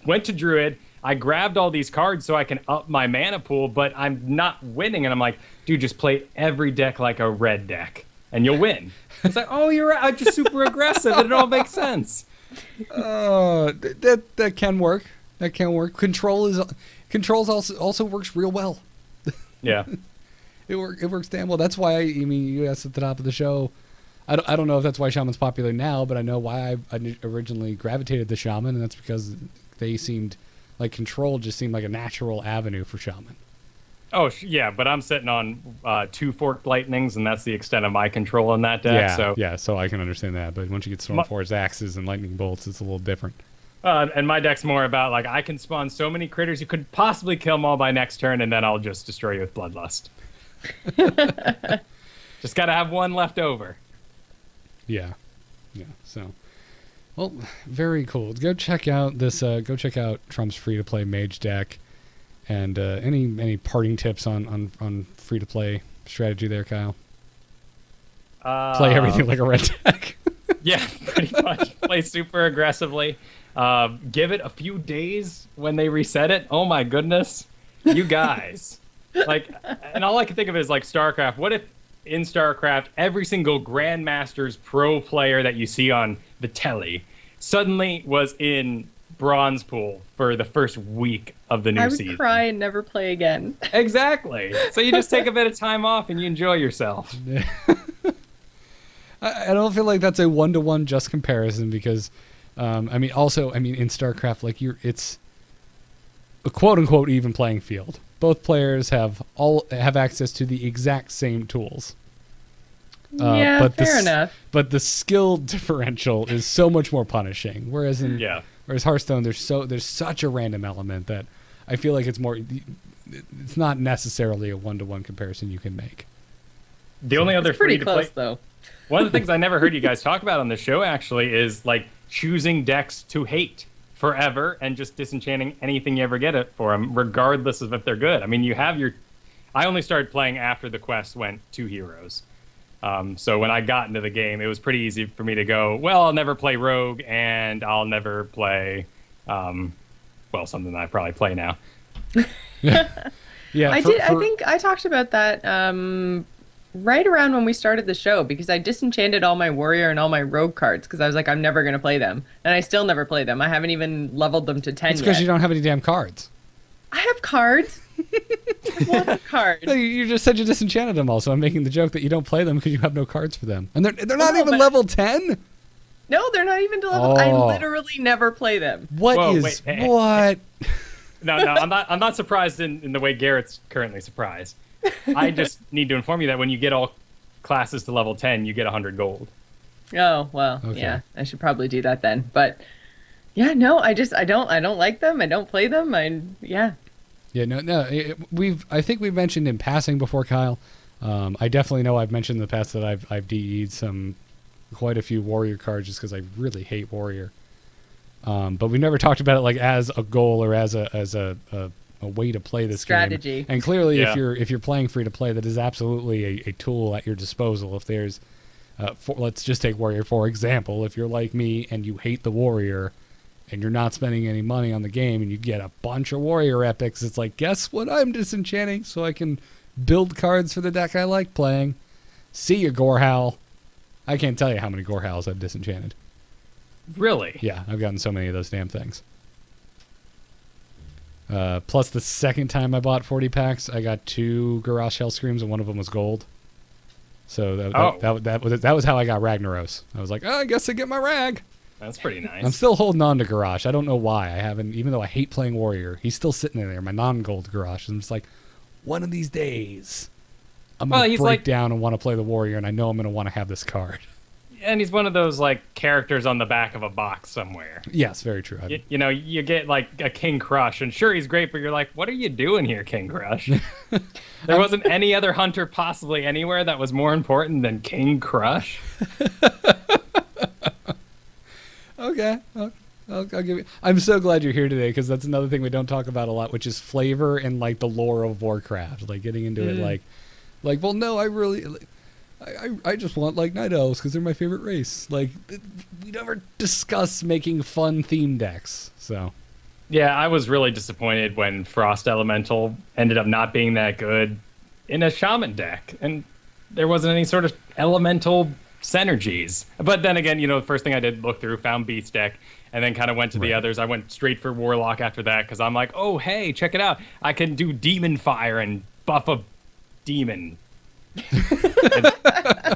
went to Druid, I grabbed all these cards so I can up my mana pool, but I'm not winning. And I'm like, dude, just play every deck like a red deck, and you'll win. It's like, oh, you're right. I'm just super aggressive, and it all makes sense. That can work. That can work. Controls also works real well. Yeah. It works damn well. That's why you asked at the top of the show. I don't know if that's why Shaman's popular now, but I know why I originally gravitated to Shaman, and that's because they seemed like Control just seemed like a natural avenue for Shaman. Oh, yeah, but I'm sitting on 2 Forked Lightnings, and that's the extent of my control in that deck. So I can understand that. But once you get Stormforged Axes and Lightning Bolts, it's a little different. And my deck's more about, like, I can spawn so many critters, you could possibly kill them all by next turn, and then I'll just destroy you with Bloodlust. Just got to have one left over. Yeah. So, well, very cool. Go check out this. Go check out Trump's free-to-play mage deck. And any parting tips on free-to-play strategy there, Kyle? Play everything like a red deck. Yeah, pretty much. Play super aggressively. Give it a few days when they reset it. Oh my goodness, you guys! And all I can think of is like StarCraft. What if in StarCraft every single Grandmasters Pro player that you see on the telly suddenly was in Bronze Pool for the first week of the new season? I would cry and never play again. Exactly. So you just take a bit of time off and you enjoy yourself. I don't feel like that's a one-to-one just comparison because, in StarCraft, it's a quote-unquote even playing field. Both players have access to the exact same tools. Fair enough. But the skill differential is so much more punishing. Whereas Hearthstone, there's such a random element that I feel like it's more. It's not necessarily a 1-to-1 comparison you can make. The only other It's pretty free to close, play. though. One of the things I never heard you guys talk about on the show actually is like choosing decks to hate forever and just disenchanting anything you ever get it for them, regardless of if they're good. I mean, you have your. I only started playing after the quest went 2 heroes. So when I got into the game, it was pretty easy for me to go, well, I'll never play Rogue and I'll never play, well, something that I probably play now. Yeah, I think I talked about that right around when we started the show because I disenchanted all my warrior and all my rogue cards because I was like, I'm never going to play them. And I still never play them. I haven't even leveled them to 10 It's yet. because you don't have any damn cards. I have cards. Lots of cards. No, you just said you disenchanted them all, so I'm making the joke that you don't play them because you have no cards for them. And they're not No, even but- level 10? No, they're not even to level. I Oh. literally never play them. What Whoa, is... wait, hey. what? No, I'm not surprised in the way Garrett's currently surprised. I just need to inform you that when you get all classes to level 10, you get 100 gold. Oh, well, Okay. yeah. I should probably do that then. But yeah, no, I don't like them. I don't play them. Yeah. Yeah, no. I think we've mentioned in passing before, Kyle. I definitely know I've mentioned in the past that I've DE'd quite a few warrior cards just because I really hate warrior. But we've never talked about it like as a goal or as a way to play this Strategy. game. And clearly, Yeah. if you're playing free to play, that is absolutely a tool at your disposal. If there's, let's just take warrior for example. If you're like me and you hate the warrior, and you're not spending any money on the game, and you get a bunch of warrior epics, it's like, guess what? I'm disenchanting so I can build cards for the deck I like playing. See ya, Gorehowl. I can't tell you how many Gorehowls I've disenchanted. Really? Yeah, I've gotten so many of those damn things. Plus, the second time I bought 40 packs, I got 2 Garrosh Hell Screams, and one of them was gold. So that was how I got Ragnaros. I was like, I guess I get my Rag. That's pretty nice. I'm still holding on to Garrosh. I don't know why. I haven't, even though I hate playing Warrior, he's still sitting in there, my non-gold Garrosh. I'm just like, one of these days, I'm going to he's break like- down and want to play the Warrior, and I know I'm going to want to have this card. And he's one of those like characters on the back of a box somewhere. Yes, very true. You know, you get like a King Crush, and sure, he's great, but you're like, what are you doing here, King Crush? There wasn't any other hunter possibly anywhere that was more important than King Crush. Okay. I'll give you. I'm so glad you're here today because that's another thing we don't talk about a lot, which is flavor and like the lore of Warcraft. Like getting into it, like, well, no, I just want like Night Elves because they're my favorite race. Like we never discuss making fun theme decks. So Yeah, I was really disappointed when Frost Elemental ended up not being that good in a Shaman deck, and there wasn't any sort of elemental synergies. But then again, you know, the first thing I did, look through, found Beast deck, and then kind of went to the others. I went straight for Warlock after that because I'm like, oh, hey, check it out. I can do Demon Fire and buff a demon. And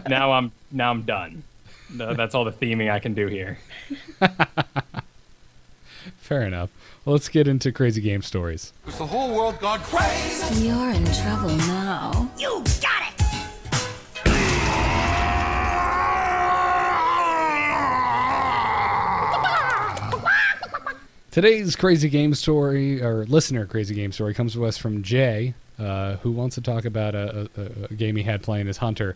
now I'm done. No, that's all the theming I can do here. fair enough. Well, let's get into crazy game stories. Is the whole world gone crazy? You're in trouble now. You got it! Today's crazy game story, or listener crazy game story, comes to us from Jay, who wants to talk about a game he had playing as Hunter.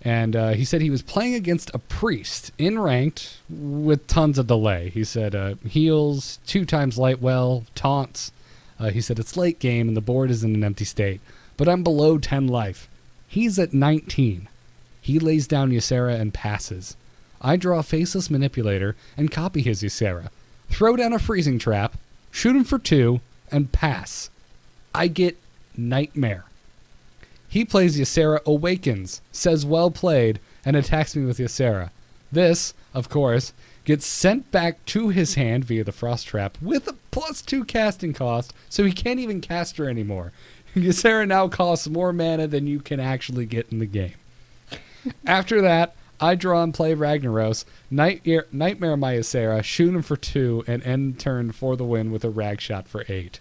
And he said he was playing against a priest in ranked with tons of delay. He said heals, 2 times light well, taunts. He said it's late game and the board is in an empty state. But I'm below 10 life. He's at 19. He lays down Ysera and passes. I draw Faceless Manipulator and copy his Ysera. Throw down a freezing trap, shoot him for 2, and pass. I get Nightmare. He plays Ysera Awakens, says well played, and attacks me with Ysera. This, of course, gets sent back to his hand via the Frost Trap with a +2 casting cost, so he can't even cast her anymore. Ysera now costs more mana than you can actually get in the game. After that, I draw and play Ragnaros, Nightmare my Ysera, shoot him for 2, and end turn for the win with a Rag Shot for 8.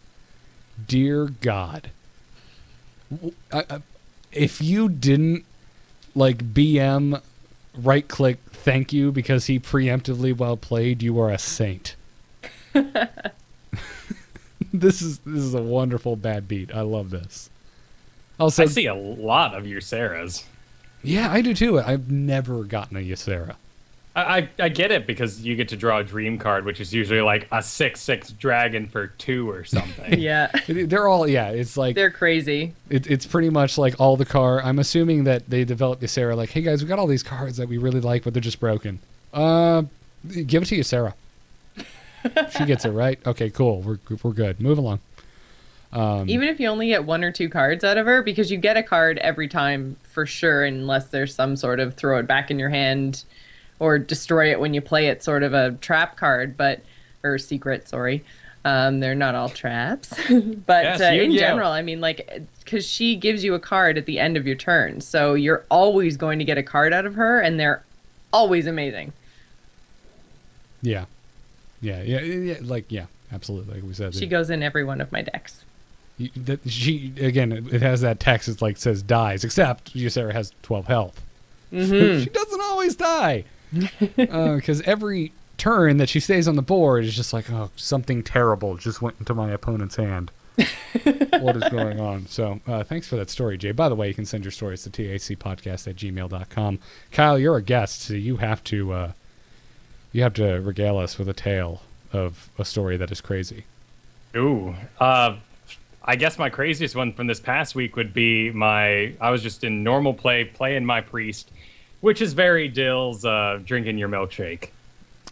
Dear God. If you didn't, like, BM right-click thank you because he preemptively well played, you are a saint. This is a wonderful bad beat. I love this. Also, I see a lot of Ysera's. Yeah, I do too. I've never gotten a Ysera. I get it because you get to draw a dream card, which is usually like a 6/6 dragon for 2 or something. Yeah. They're all, it's like... They're crazy. It's pretty much like all the I'm assuming that they developed Ysera like, hey guys, we got all these cards that we really like, but they're just broken. Give it to Ysera. She gets it, right? Okay, cool. We're good. Move along. Even if you only get 1 or 2 cards out of her, because you get a card every time for sure, unless there's some sort of throw it back in your hand or destroy it when you play it sort of a trap card, or secret, sorry. They're not all traps. But Yes, in Yu-Gi-Oh. general, I mean, like, because she gives you a card at the end of your turn. So you're always going to get a card out of her, and they're always amazing. Yeah, absolutely. Like we said, She goes in every one of my decks. She again, it has that text. It's like says dies, except Ysera has 12 health. Mm-hmm. She doesn't always die because every turn that she stays on the board is just like, oh, something terrible just went into my opponent's hand. What is going on? So thanks for that story, Jay. By the way, you can send your stories to tacpodcast@gmail.com. Kyle, you're a guest, so you have to regale us with a tale of a story that is crazy. Ooh. I guess my craziest one from this past week would be I was just in normal playing my priest, which is very Dill's drinking your milkshake.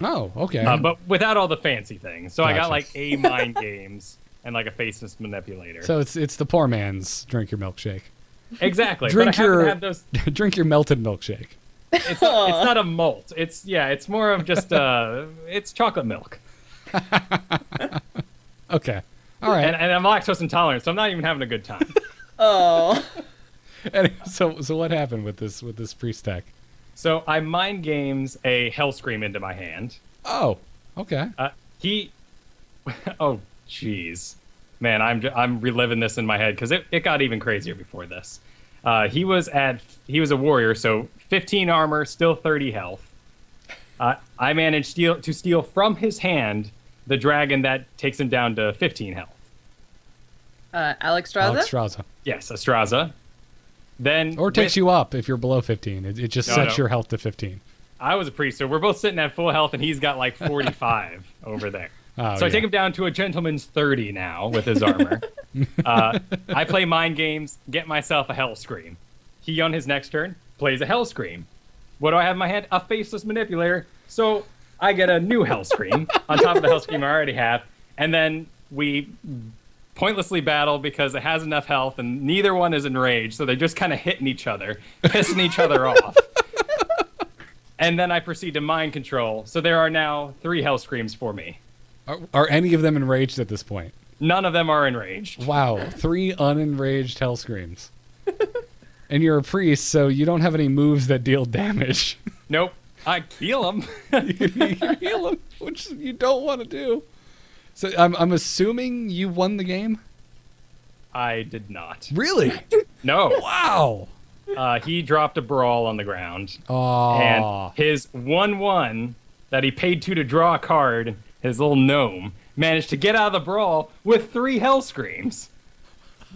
Oh, okay. But without all the fancy things. So I got Gotcha. like a mind games and like a faceless manipulator. So it's the poor man's drink your milkshake. Exactly. Drink but I happen to have those. drink your melted milkshake. It's not a malt. It's more of just it's chocolate milk. Okay. All right. And I'm lactose intolerant, so I'm not even having a good time. Oh. Anyway, so what happened with this priest deck? So I mind games a Hellscream into my hand. Oh, okay. Oh, jeez, man, I'm reliving this in my head because it got even crazier before this. He was a warrior, so 15 armor, still 30 health. I managed to steal from his hand the dragon that takes him down to 15 health. Alexstrasza? Alexstrasza. Yes, Astraza. Then Or takes you up if you're below 15. It just No, sets no. your health to 15. I was a priest, so we're both sitting at full health, and he's got like 45 over there. Oh, So I yeah. take him down to a gentleman's 30 now with his armor. I play mind games, get myself a Hellscream. He, on his next turn, plays a Hellscream. What do I have in my hand? A faceless manipulator. So I get a new Hellscream on top of the Hellscream I already have. And then we pointlessly battle because it has enough health and neither one is enraged. So they're just kind of hitting each other, pissing each other off. And then I proceed to mind control. So there are now 3 Hellscreams for me. Are any of them enraged at this point? None of them are enraged. Wow, 3 unenraged hell screams. And you're a priest, so you don't have any moves that deal damage. Nope. I kill them. You can heal them, which you don't want to do. So I'm assuming you won the game? I did not. Really? No. Wow. He dropped a brawl on the ground. Oh. And his 1/1 that he paid to draw a card, his little gnome, managed to get out of the brawl with 3 Hellscreams.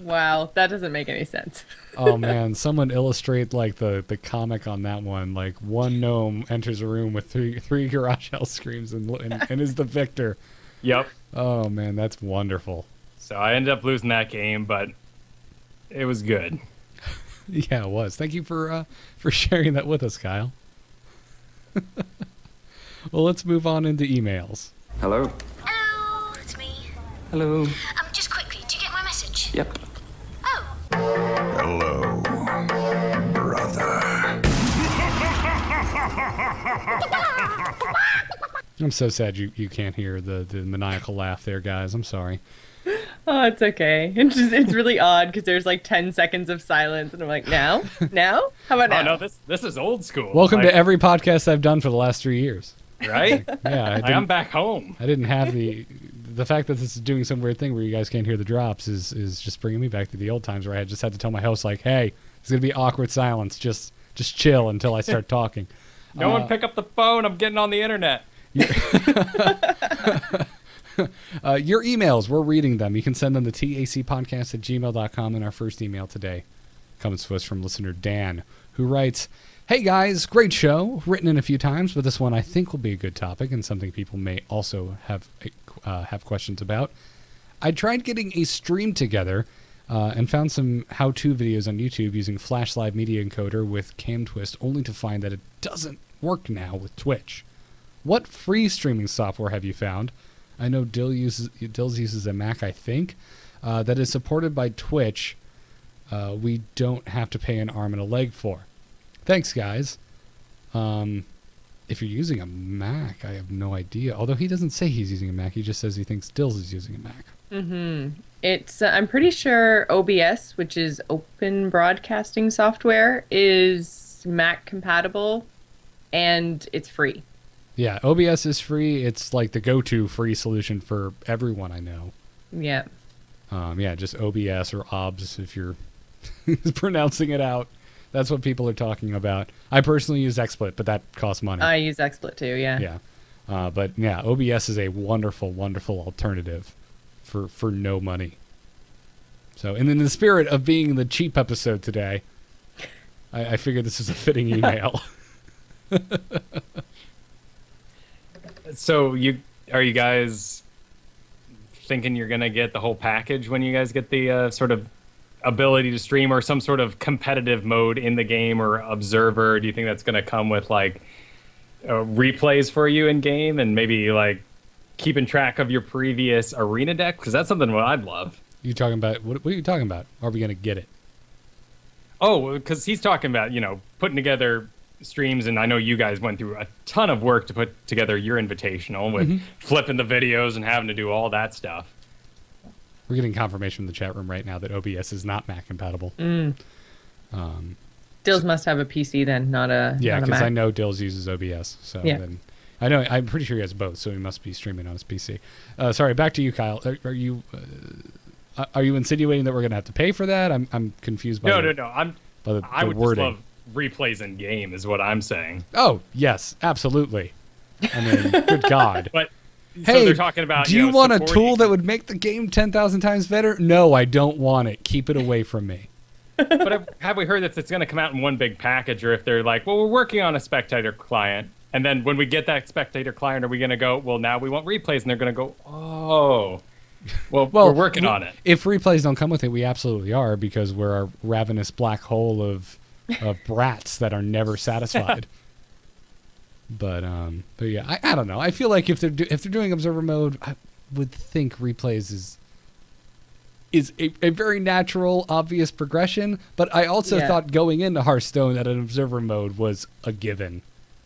Wow, that doesn't make any sense. Oh man, someone illustrate like the comic on that one. Like one gnome enters a room with three garage hell screams and is the victor. Yep. Oh man, that's wonderful. So I ended up losing that game, but it was good. Yeah, it was. Thank you for sharing that with us, Kyle. Well, let's move on into emails. Hello? Hello, it's me. Hello. Just quickly, did you get my message? Yep. Oh, Hello, brother. I'm so sad you can't hear the maniacal laugh there, guys. I'm sorry. Oh, it's okay. It's really odd because there's like 10 seconds of silence, and I'm like, now? How about now? Oh no, this is old school. Welcome Like, to every podcast I've done for the last 3 years. right? Yeah, I'm back home. I didn't have the fact that this is doing some weird thing where you guys can't hear the drops is just bringing me back to the old times where I just had to tell my host like, hey, it's gonna be awkward silence. Just chill until I start talking. No one pick up the phone. I'm getting on the internet. Your emails, we're reading them. You can send them to tacpodcast@gmail.com. And our first email today comes to us from listener Dan, who writes, "Hey guys, great show. Written in a few times, but this one I think will be a good topic and something people may also have questions about. I tried getting a stream together and found some how-to videos on YouTube using Flashlive Media Encoder with CamTwist, only to find that it doesn't work now with Twitch. What free streaming software have you found? I know Dills uses a Mac, I think, that is supported by Twitch. We don't have to pay an arm and a leg for. Thanks, guys." If you're using a Mac, I have no idea. Although he doesn't say he's using a Mac, he just says he thinks Dills is using a Mac. Mm-hmm. It's I'm pretty sure OBS, which is Open Broadcasting Software, is Mac compatible, and it's free. Yeah, OBS is free. It's like the go-to free solution for everyone I know. Yeah. Yeah, just OBS or OBS if you're pronouncing it out. That's what people are talking about. I personally use XSplit, but that costs money. I use XSplit too, yeah. Yeah. But yeah, OBS is a wonderful, wonderful alternative for no money. So, and in the spirit of being the cheap episode today, I figured this is a fitting email. So are you guys thinking you're going to get the whole package when you guys get the sort of ability to stream or some sort of competitive mode in the game or observer? Do you think that's going to come with like replays for you in game and maybe like keeping track of your previous arena deck? Because that's something what I'd love. You talking about what are you talking about? Are we going to get it? Oh, because he's talking about, putting together streams, and I know you guys went through a ton of work to put together your invitational with flipping the videos and having to do all that stuff. We're getting confirmation in the chat room right now that OBS is not Mac compatible. Dills must have a PC then, not a yeah, because Mac. I know Dills uses OBS. So Yeah. then I'm pretty sure he has both, so he must be streaming on his PC. Sorry, back to you, Kyle. Are you insinuating that we're going to have to pay for that? I'm confused by No. the I would wording. just love replays in game, is what I'm saying. Oh yes, absolutely. I mean, good God. But Hey, so they're talking about. do you want a supporting- tool that would make the game 10,000 times better? No, I don't want it. Keep it away from me. But have we heard that it's going to come out in one big package, or if they're like, well, we're working on a spectator client, and then when we get that spectator client, are we going to go, well, now we want replays, and they're going to go, oh, well, we're working on it. If replays don't come with it, we absolutely are, because we're a ravenous black hole of brats that are never satisfied. But yeah, I don't know. I feel like if they're doing observer mode, I would think replays is a very natural, obvious progression. But I also thought going into Hearthstone that an observer mode was a given,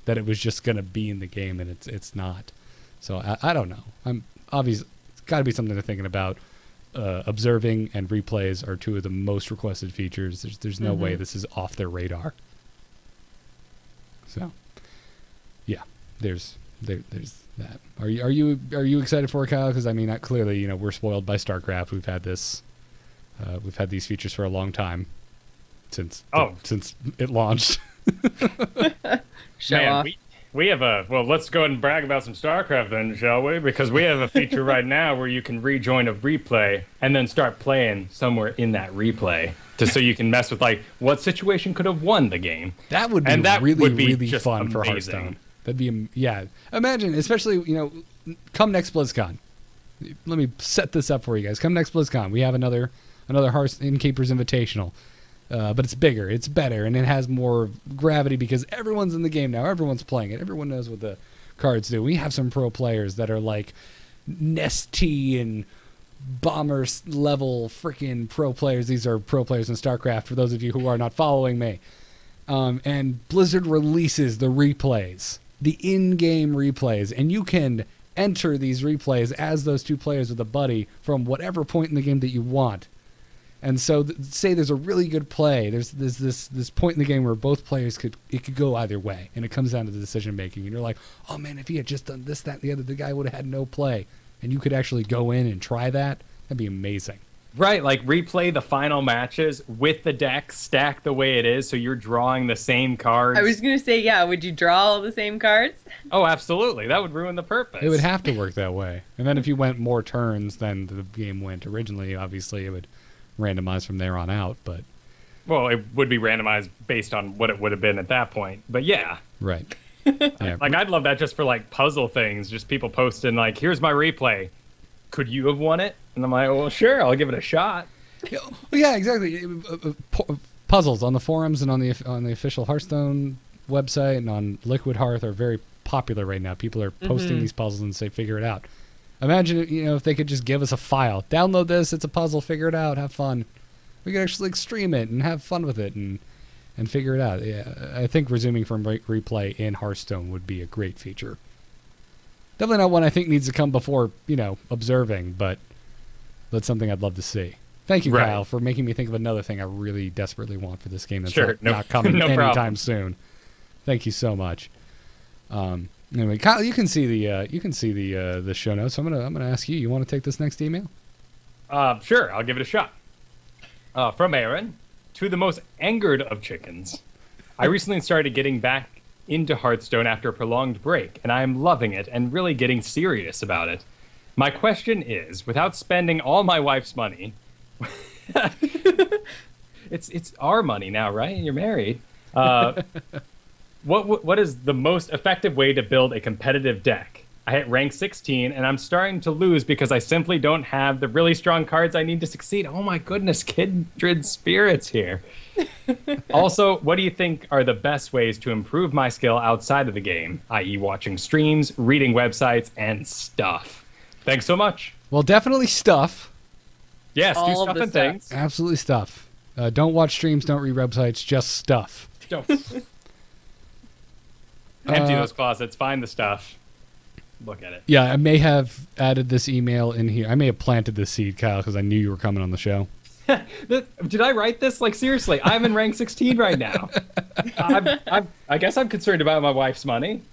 that it was just going to be in the game, and it's not. So I don't know. I'm obviously it's got to be something they're thinking about. Observing and replays are two of the most requested features. There's no way this is off their radar. So. Yeah, there's that. Are you excited for it, Kyle? Because I mean, clearly, we're spoiled by StarCraft. We've had these features for a long time since it launched. Show Man, off. we have let's go ahead and brag about some StarCraft then, shall we? Because we have a feature right now where you can rejoin a replay and then start playing somewhere in that replay, just so you can mess with like what situation could have won the game. That would be really just fun for amazing. Hearthstone. That'd be Imagine, especially come next BlizzCon. Let me set this up for you guys. Come next BlizzCon, we have another Hearthstone Innkeepers Invitational. But it's bigger, it's better, and it has more gravity because everyone's in the game now. Everyone's playing it. Everyone knows what the cards do. We have some pro players that are like Nesty and Bomber level freaking pro players. These are pro players in StarCraft, for those of you who are not following me. And Blizzard releases the replays, the in-game replays, and you can enter these replays as those two players with a buddy from whatever point in the game that you want. And so, say there's a really good play. There's this point in the game where both players could go either way, and it comes down to the decision making. And you're like, oh man, if he had just done this, that, and the other, the guy would have had no play. And you could actually go in and try that. That'd be amazing. Right, like replay the final matches with the deck stacked the way it is, so you're drawing the same cards. I was going to say, yeah, would you draw all the same cards? Oh, absolutely. That would ruin the purpose. It would have to work that way. And then if you went more turns than the game went originally, obviously it would randomize from there on out. But Well, it would be randomized based on what it would have been at that point. But yeah. right. Yeah. Like, I'd love that just for, like, puzzle things. Just people posting, like, here's my replay. Could you have won it? And I'm like, well, sure, I'll give it a shot. Yeah, exactly. Puzzles on the forums and on the official Hearthstone website and on Liquid Hearth are very popular right now. People are posting these puzzles and say, figure it out. Imagine, if they could just give us a file. Download this, it's a puzzle, figure it out, have fun. We could actually stream it and have fun with it and figure it out. Yeah, I think resuming from replay in Hearthstone would be a great feature. Definitely not one I think needs to come before, observing, but that's something I'd love to see. Thank you, Right. Kyle, for making me think of another thing I really desperately want for this game that's Sure, not coming no anytime problem. soon. Thank you so much. Anyway, Kyle, you can see the show notes. So I'm gonna ask you. You want to take this next email? Sure, I'll give it a shot. From Aaron, to the most angered of chickens. I recently started getting back into Hearthstone after a prolonged break, and I am loving it and really getting serious about it. My question is, without spending all my wife's money, it's our money now, right? You're married. What is the most effective way to build a competitive deck? I hit rank 16, and I'm starting to lose because I simply don't have the really strong cards I need to succeed. Oh my goodness, kindred spirits here. Also, what do you think are the best ways to improve my skill outside of the game, i.e. watching streams, reading websites, and stuff? Thanks so much. Well, definitely stuff. Yes, do All stuff the and stuff. things. Absolutely stuff. Don't watch streams. Don't read websites. Just stuff. Don't. Empty those closets, find the stuff, look at it. Yeah, I may have added this email in here. I may have planted this seed, Kyle, because I knew you were coming on the show. Did I write this? Like, seriously, I'm in rank 16 right now. I guess I'm concerned about my wife's money.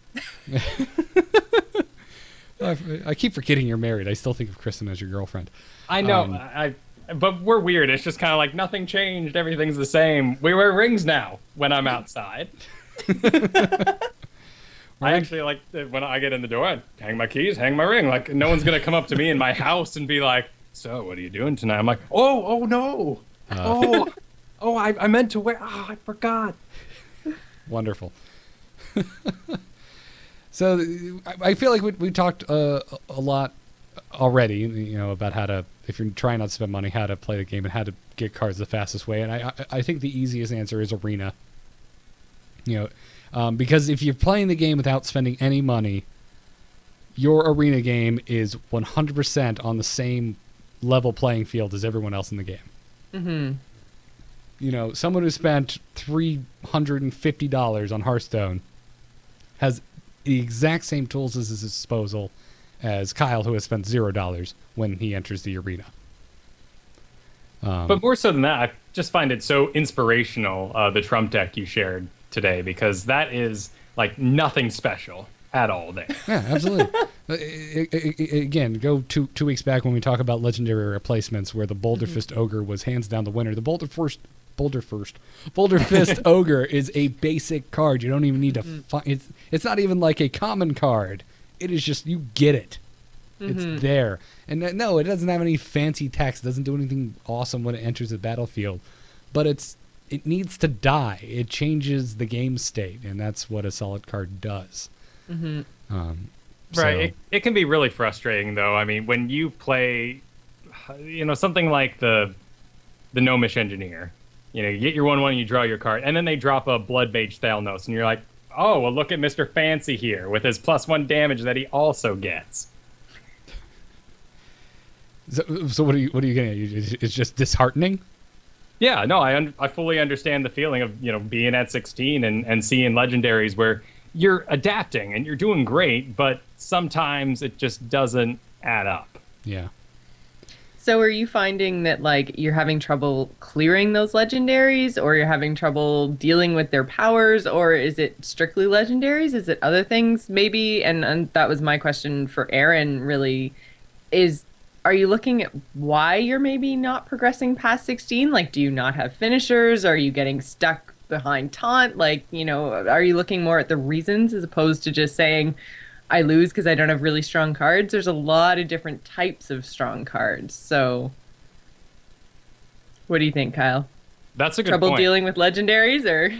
I keep forgetting you're married. I still think of Kristen as your girlfriend. I know, but we're weird. It's just kind of like nothing changed. Everything's the same. We wear rings now when I'm outside. I actually like when I get in the door, I hang my keys, hang my ring. Like, no one's gonna come up to me in my house and be like, "So, what are you doing tonight?" I'm like, "Oh no, I meant to wear. Oh, I forgot." Wonderful. So I feel like we talked a lot already, about how to, if you're trying not to spend money, how to play the game and how to get cards the fastest way. And I think the easiest answer is Arena. Because if you're playing the game without spending any money, your Arena game is 100% on the same level playing field as everyone else in the game. Mm-hmm. Someone who spent $350 on Hearthstone has the exact same tools at his disposal as Kyle, who has spent $0 when he enters the arena. But more so than that, I just find it so inspirational, the Trump deck you shared today, because that is like nothing special at all there. Yeah, absolutely. Again, go 2 weeks back when we talk about legendary replacements, where the Boulder Fist Ogre was hands down the winner. The Boulder Fist Ogre is a basic card. You don't even need to find. It's not even like a common card. It is just, you get it. It's there. And no, it doesn't have any fancy text. It doesn't do anything awesome when it enters the battlefield. But it needs to die. It changes the game state, and that's what a solid card does. Right. It can be really frustrating, though. I mean, when you play, something like the Gnomish Engineer, you get your 1/1, you draw your card, and then they drop a Blood Mage Thalnos, and you're like, oh, well, look at Mr. Fancy here with his +1 damage that he also gets. So what are you getting at? It's just disheartening? Yeah, no, I fully understand the feeling of, being at 16 and seeing legendaries where you're adapting and you're doing great, but sometimes it just doesn't add up. Yeah. So are you finding that, like, you're having trouble clearing those legendaries, or you're having trouble dealing with their powers, or is it strictly legendaries? Is it other things maybe? And that was my question for Aaron, really, are you looking at why you're maybe not progressing past 16? Like, do you not have finishers? Are you getting stuck behind taunt? Like, are you looking more at the reasons as opposed to just saying, I lose because I don't have really strong cards? There's a lot of different types of strong cards. So, what do you think, Kyle? That's a good Trouble point. dealing with legendaries, or?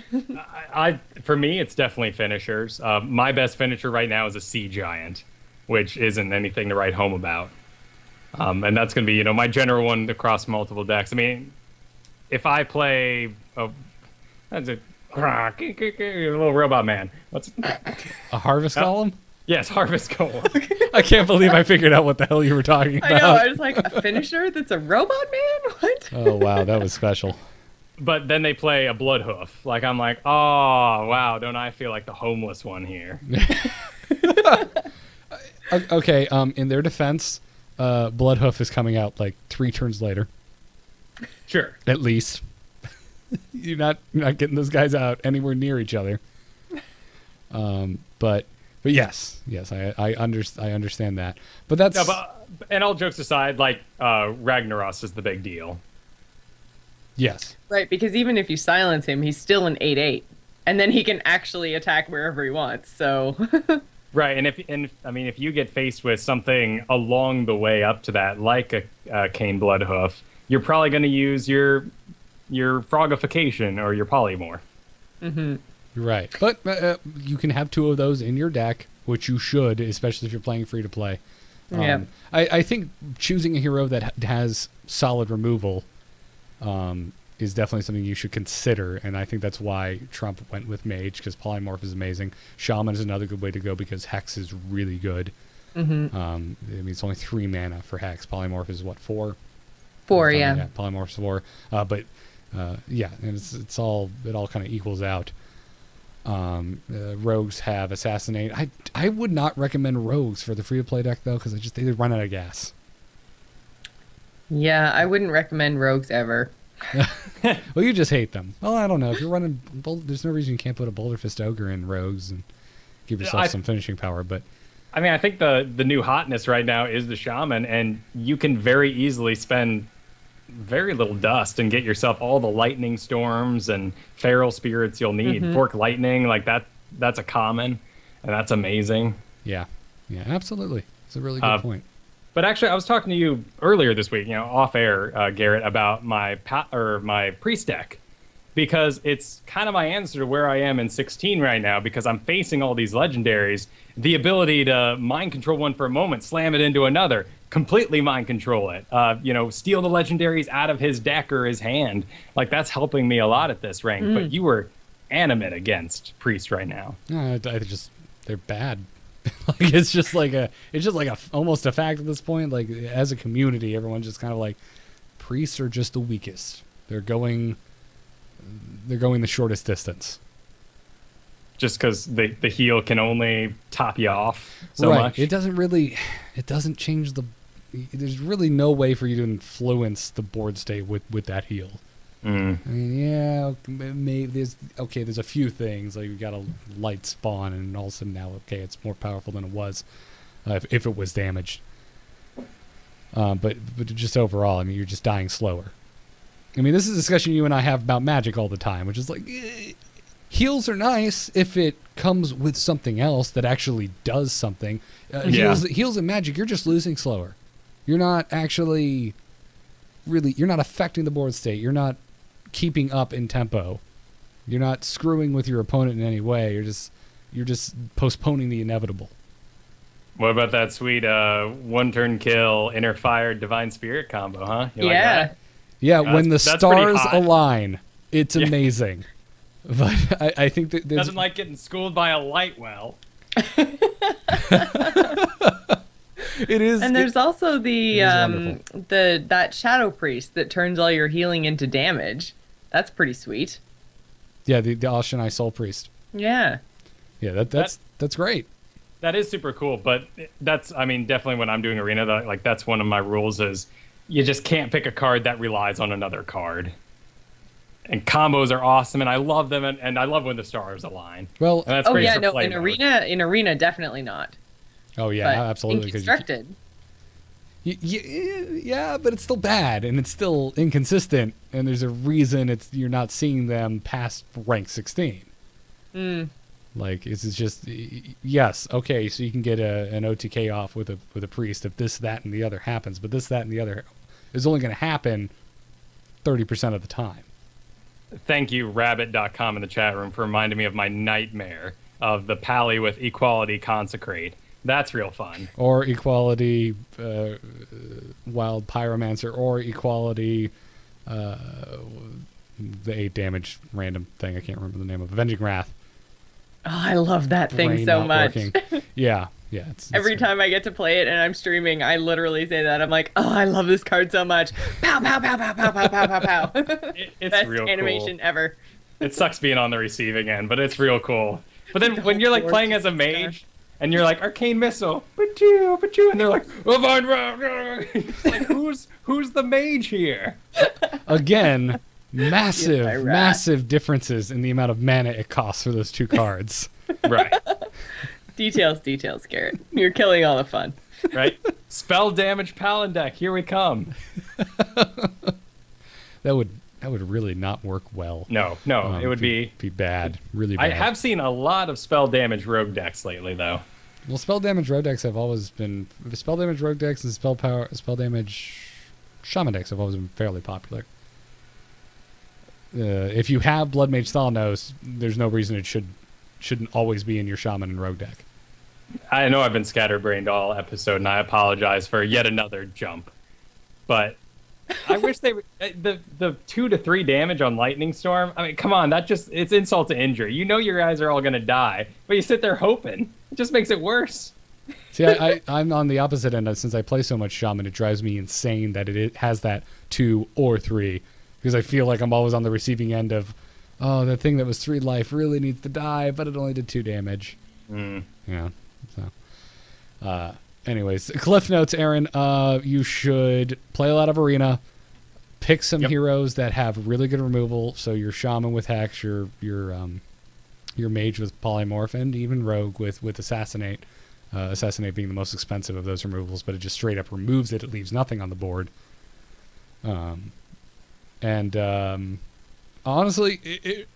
For me, it's definitely finishers. My best finisher right now is a Sea Giant, which isn't anything to write home about. And that's going to be, my general one across multiple decks. I mean, if I play a little robot man. What's A Harvest Golem? Yes, Harvest Golem. I can't believe I figured out what the hell you were talking about. I know, I was like, a finisher that's a robot man? What? Oh, wow, that was special. But then they play a Bloodhoof. Like, I'm like, oh, wow, don't I feel like the homeless one here? Okay, in their defense, Bloodhoof is coming out like 3 turns later. Sure. At least. You're not getting those guys out anywhere near each other. But yes, I understand that. But that's and all jokes aside, like Ragnaros is the big deal. Yes. Right, because even if you silence him, he's still an 8/8, and then he can actually attack wherever he wants. So. Right, and if you get faced with something along the way up to that, like a Cane Bloodhoof, you're probably going to use your Frogification or your Polymorph. Mm-hmm. Right, but you can have 2 of those in your deck, which you should, especially if you're playing free to play. Yeah. I think choosing a hero that has solid removal is definitely something you should consider, and I think that's why Trump went with Mage, because Polymorph is amazing. Shaman is another good way to go because Hex is really good. Mm-hmm. I mean, it's only 3 mana for Hex. Polymorph is what, 4? 4, yeah. Polymorph's 4. Yeah, and it all kind of equals out. Rogues have Assassinate. I would not recommend Rogues for the free-to-play deck, though, because they run out of gas. Yeah, I wouldn't recommend rogues ever. Well, you just hate them. Well, I don't know. If you're running... there's no reason you can't put a Boulder Fist Ogre in Rogues and give yourself some finishing power, but... I mean, I think the new hotness right now is the Shaman, and you can very easily spend very little dust and get yourself all the Lightning Storms and Feral Spirits you'll need. Mm-hmm. Fork Lightning, like that's a common, and that's amazing. Yeah, absolutely. It's a really good point. But actually, I was talking to you earlier this week, off air, Garrett, about my Priest deck, because it's kind of my answer to where I am in 16 right now, because I'm facing all these legendaries. The ability to mind control one for a moment, slam it into another, completely mind control it, steal the legendaries out of his deck or his hand. Like, that's helping me a lot at this rank. But you were animate against Priest right now. No, they're bad. Like, it's just like almost a fact at this point. Like, as a community, everyone's just kind of like, priests are just the weakest. They're going the shortest distance. Just because the heal can only top you off so right. much. It doesn't change there's really no way for you to influence the board state with that heal. Mm. I mean, yeah, maybe there's a few things, like you got a light spawn and all of a sudden now, it's more powerful than it was if it was damaged. But just overall, I mean, you're just dying slower. I mean, this is a discussion you and I have about Magic all the time, which is like, heals are nice if it comes with something else that actually does something. Heals in Magic, you're just losing slower. You're not actually you're not affecting the board state. You're not keeping up in tempo. You're not screwing with your opponent in any way. You're just postponing the inevitable. What about that sweet one-turn kill, Inner Fire, Divine Spirit combo, huh? You like that? Yeah, when the that's pretty stars hot. align, it's amazing. But I think that there's... Doesn't like getting schooled by a light well. It is. And there's also wonderful. that Shadow Priest that turns all your healing into damage. That's pretty sweet. Yeah, the Ashanai Soul Priest. Yeah. Yeah, that's great. That is super cool, but that's, I mean, definitely when I'm doing Arena, that's one of my rules is you just can't pick a card that relies on another card. And combos are awesome, and I love them, and I love when the stars align. Well, and that's great for no, play in mode. Arena, definitely not. Oh yeah, But absolutely. in Constructed. Yeah, but it's still bad, and it's still inconsistent, and there's a reason you're not seeing them past rank 16. Like, it's just, yes, okay, so you can get an OTK off with a priest if this, that, and the other happens, but this, that, and the other is only going to happen 30% of the time. Thank you, Rabbit.com in the chat room, for reminding me of my nightmare of the Pally with Equality Consecrate. That's real fun. Or Equality Wild Pyromancer, or Equality the 8 damage random thing. I can't remember the name of Avenging Wrath. Oh, I love that thing Brain so not much. working. Yeah. It's Every great. time I get to play it and I'm streaming, I literally say that. I'm like, oh, I love this card so much. Pow, pow, pow, pow, pow, pow, pow, pow, pow. It's Best real animation cool. ever. It sucks being on the receiving end, but it's real cool. But then when you're like playing as a mage, and you're like, Arcane Missile, but you, and they're like, oh, fine, like, who's the mage here? Again, massive, my rat. massive differences in the amount of mana it costs for those 2 cards. Right, Details, Garrett. You're killing all the fun. right. Spell damage Paladin deck, here we come. That would really not work well. No, it would be bad, really bad. I have seen a lot of spell damage rogue decks lately, though. Well, spell damage rogue decks have always been spell damage rogue decks and spell damage shaman decks have always been fairly popular. If you have Blood Mage Thalanos, there's no reason it shouldn't always be in your shaman and rogue deck. I know I've been scatterbrained all episode, and I apologize for yet another jump. But I wish they the 2 to 3 damage on Lightning Storm. I mean, come on, it's insult to injury. You know your guys are all gonna die, but you sit there hoping. It just makes it worse. See, I'm on the opposite end. Since I play so much shaman, it drives me insane that it has that 2 or 3, because I feel like I'm always on the receiving end of, oh, that thing that was 3 life really needs to die, but it only did 2 damage. Yeah. So, anyways, Cliff Notes, Aaron. You should play a lot of Arena. Pick some heroes that have really good removal. So your Shaman with Hex, your Mage with Polymorph, and even Rogue with Assassinate. Assassinate being the most expensive of those removals, but it just straight up removes it. It leaves nothing on the board. Honestly,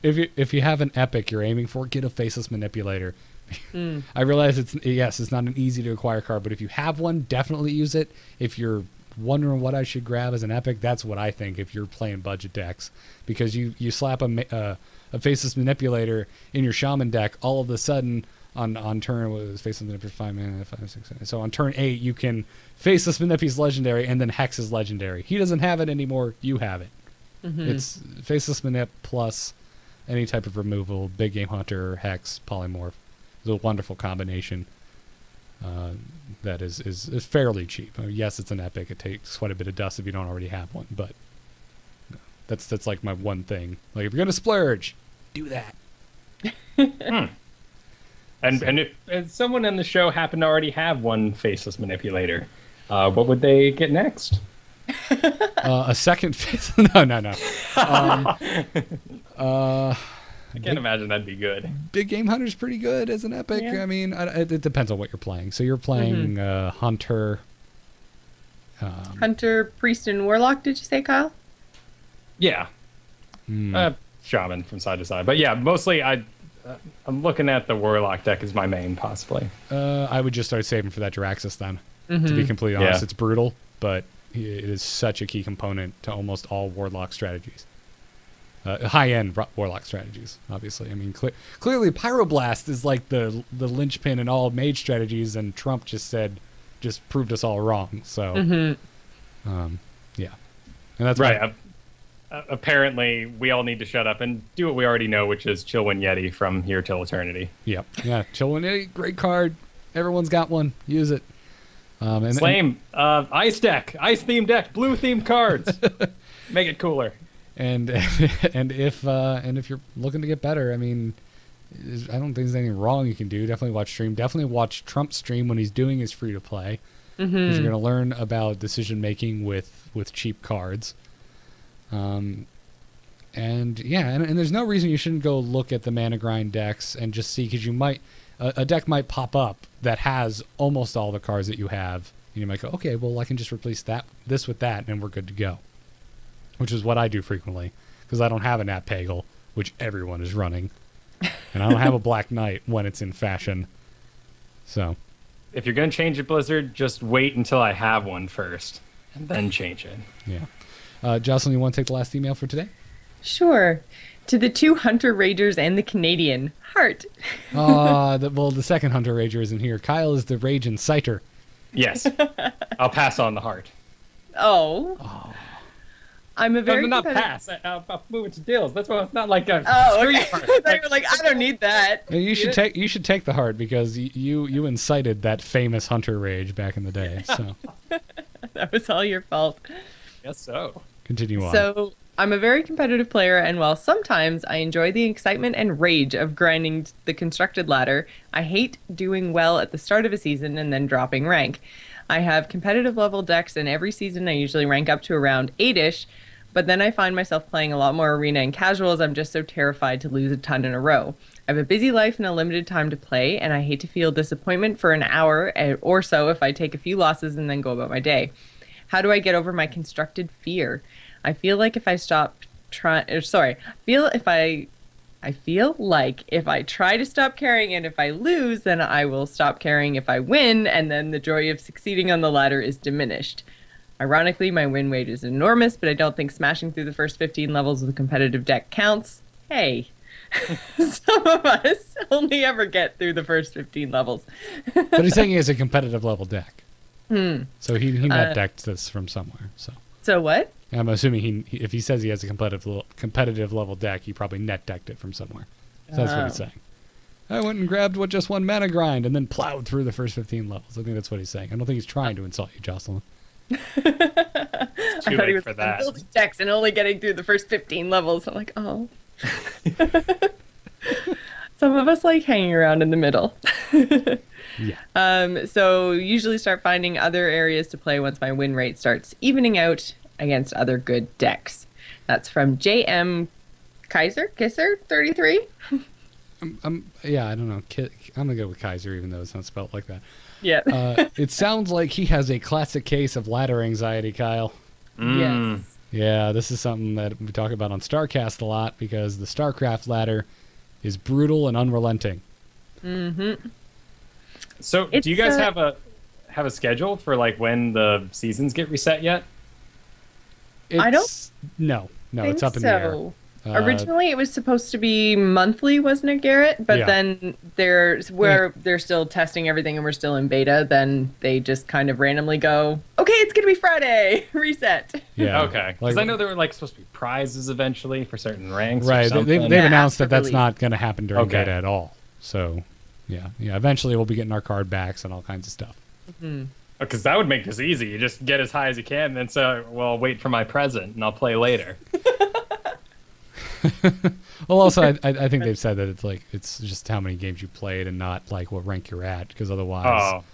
if you have an epic you're aiming for, get a Faceless Manipulator. I realize it's not an easy to acquire card, but if you have one, definitely use it. If you're wondering what I should grab as an epic, that's what I think if you're playing budget decks, because you slap a Faceless Manipulator in your Shaman deck, all of a sudden on turn, what was Faceless Manipulator 5 mana, 5, 6, 7. So on turn 8 you can Faceless Manip his legendary, and then Hex is legendary. He doesn't have it anymore, you have it. It's Faceless Manip plus any type of removal, Big Game Hunter, Hex, Polymorph. It's a wonderful combination that is fairly cheap. Yes, it's an epic. It takes quite a bit of dust if you don't already have one, but that's like my one thing. Like, if you're gonna splurge, do that. And if someone in the show happened to already have one Faceless Manipulator, what would they get next? A second face? No. I can't imagine that'd be good. Big Game Hunter's pretty good as an epic. Yeah. I mean, it depends on what you're playing. So you're playing Hunter. Hunter, Priest, and Warlock, did you say, Kyle? Yeah. Shaman from side to side. But yeah, mostly I'm looking at the Warlock deck as my main, possibly. I would just start saving for that Jiraxis then. To be completely honest, Yeah. it's brutal, but it is such a key component to almost all Warlock strategies. High-end Warlock strategies, obviously. I mean, clearly Pyroblast is like the linchpin in all mage strategies, and Trump just proved us all wrong. So, yeah. And that's Right. Apparently, we all need to shut up and do what we already know, which is Chillwind Yeti from here till eternity. Yep. Yeah. Chillwind Yeti, great card. Everyone's got one. Use it. Slame, ice deck, ice themed deck, blue themed cards. Make it cooler. And if you're looking to get better, I mean, I don't think there's anything wrong you can do. Definitely watch stream. Definitely watch Trump stream when he's doing his free to play. Because you're going to learn about decision making with cheap cards. And there's no reason you shouldn't go look at the mana grind decks and just see, because you might a deck might pop up that has almost all the cards that you have And you might go, okay, well, I can just replace this with that, and we're good to go. Which is what I do frequently, because I don't have a Nat Pagel, which everyone is running. And I don't have a Black Knight when it's in fashion. So, If you're going to change it, Blizzard, just wait until I have one first, and then change it. yeah. Jocelyn, you want to take the last email for today? Sure. To the 2 Hunter Ragers and the Canadian. Heart. The second Hunter Rager isn't here. Kyle is the Rage Inciter. Yes. I'll pass on the heart. Oh. I'm a very not competitive- pass. I'll move it to Dills. That's why it's not like a Okay. heart. They were like, I don't need that. You should take the heart because you incited that famous Hunter Rage back in the day. So That was all your fault. Guess so. continue on. So I'm a very competitive player, and while sometimes I enjoy the excitement and rage of grinding the constructed ladder, I hate doing well at the start of a season and then dropping rank. I have competitive level decks, and every season I usually rank up to around 8-ish, but then I find myself playing a lot more arena and casual as I'm just so terrified to lose a ton in a row. I have a busy life and a limited time to play, and I hate to feel disappointment for an hour or so if I take a few losses and then go about my day. How do I get over my constructed fear? I feel like if I try to stop caring and if I lose, then I will stop caring if I win, and then the joy of succeeding on the ladder is diminished. Ironically, my win rate is enormous, but I don't think smashing through the first 15 levels of the competitive deck counts. Hey, some of us only ever get through the first 15 levels. But he's saying he has a competitive level deck. So he net decked this from somewhere. So what? I'm assuming if he says he has a competitive level deck, he probably net decked it from somewhere. So that's what he's saying. I went and grabbed what just one mana grind and then plowed through the first 15 levels. I think that's what he's saying. I don't think he's trying to insult you, Jocelyn. Too I thought he late was for that. building decks and only getting through the first 15 levels. I'm like, oh. Some of us like hanging around in the middle. Yeah. So usually start finding other areas to play once my win rate starts evening out against other good decks. That's from JM Kisser 33. Yeah, I don't know. I'm gonna go with Kaiser, even though it's not spelled like that. Yeah. It sounds like he has a classic case of ladder anxiety, Kyle. Yes. Yeah, this is something that we talk about on StarCast a lot because the StarCraft ladder is brutal and unrelenting. Mm-hmm. So, do you guys have a schedule for like when the seasons get reset yet? I don't No, it's up in the air. Originally, it was supposed to be monthly, wasn't it, Garrett? But Yeah. then they're still testing everything and we're still in beta. Then they just kind of randomly go, okay, it's gonna be Friday, reset. Yeah. Okay. Because I know there were like supposed to be prizes eventually for certain ranks. Right. Or something. They've Yeah, announced that after that's release. not going to happen during Okay. beta at all. So, yeah. Eventually, we'll be getting our card backs and all kinds of stuff. Because that would make this easy. You just get as high as you can, and then say, well, I'll wait for my present, and I'll play later. Well, also, I think they've said that it's just how many games you played and not like what rank you're at, because otherwise,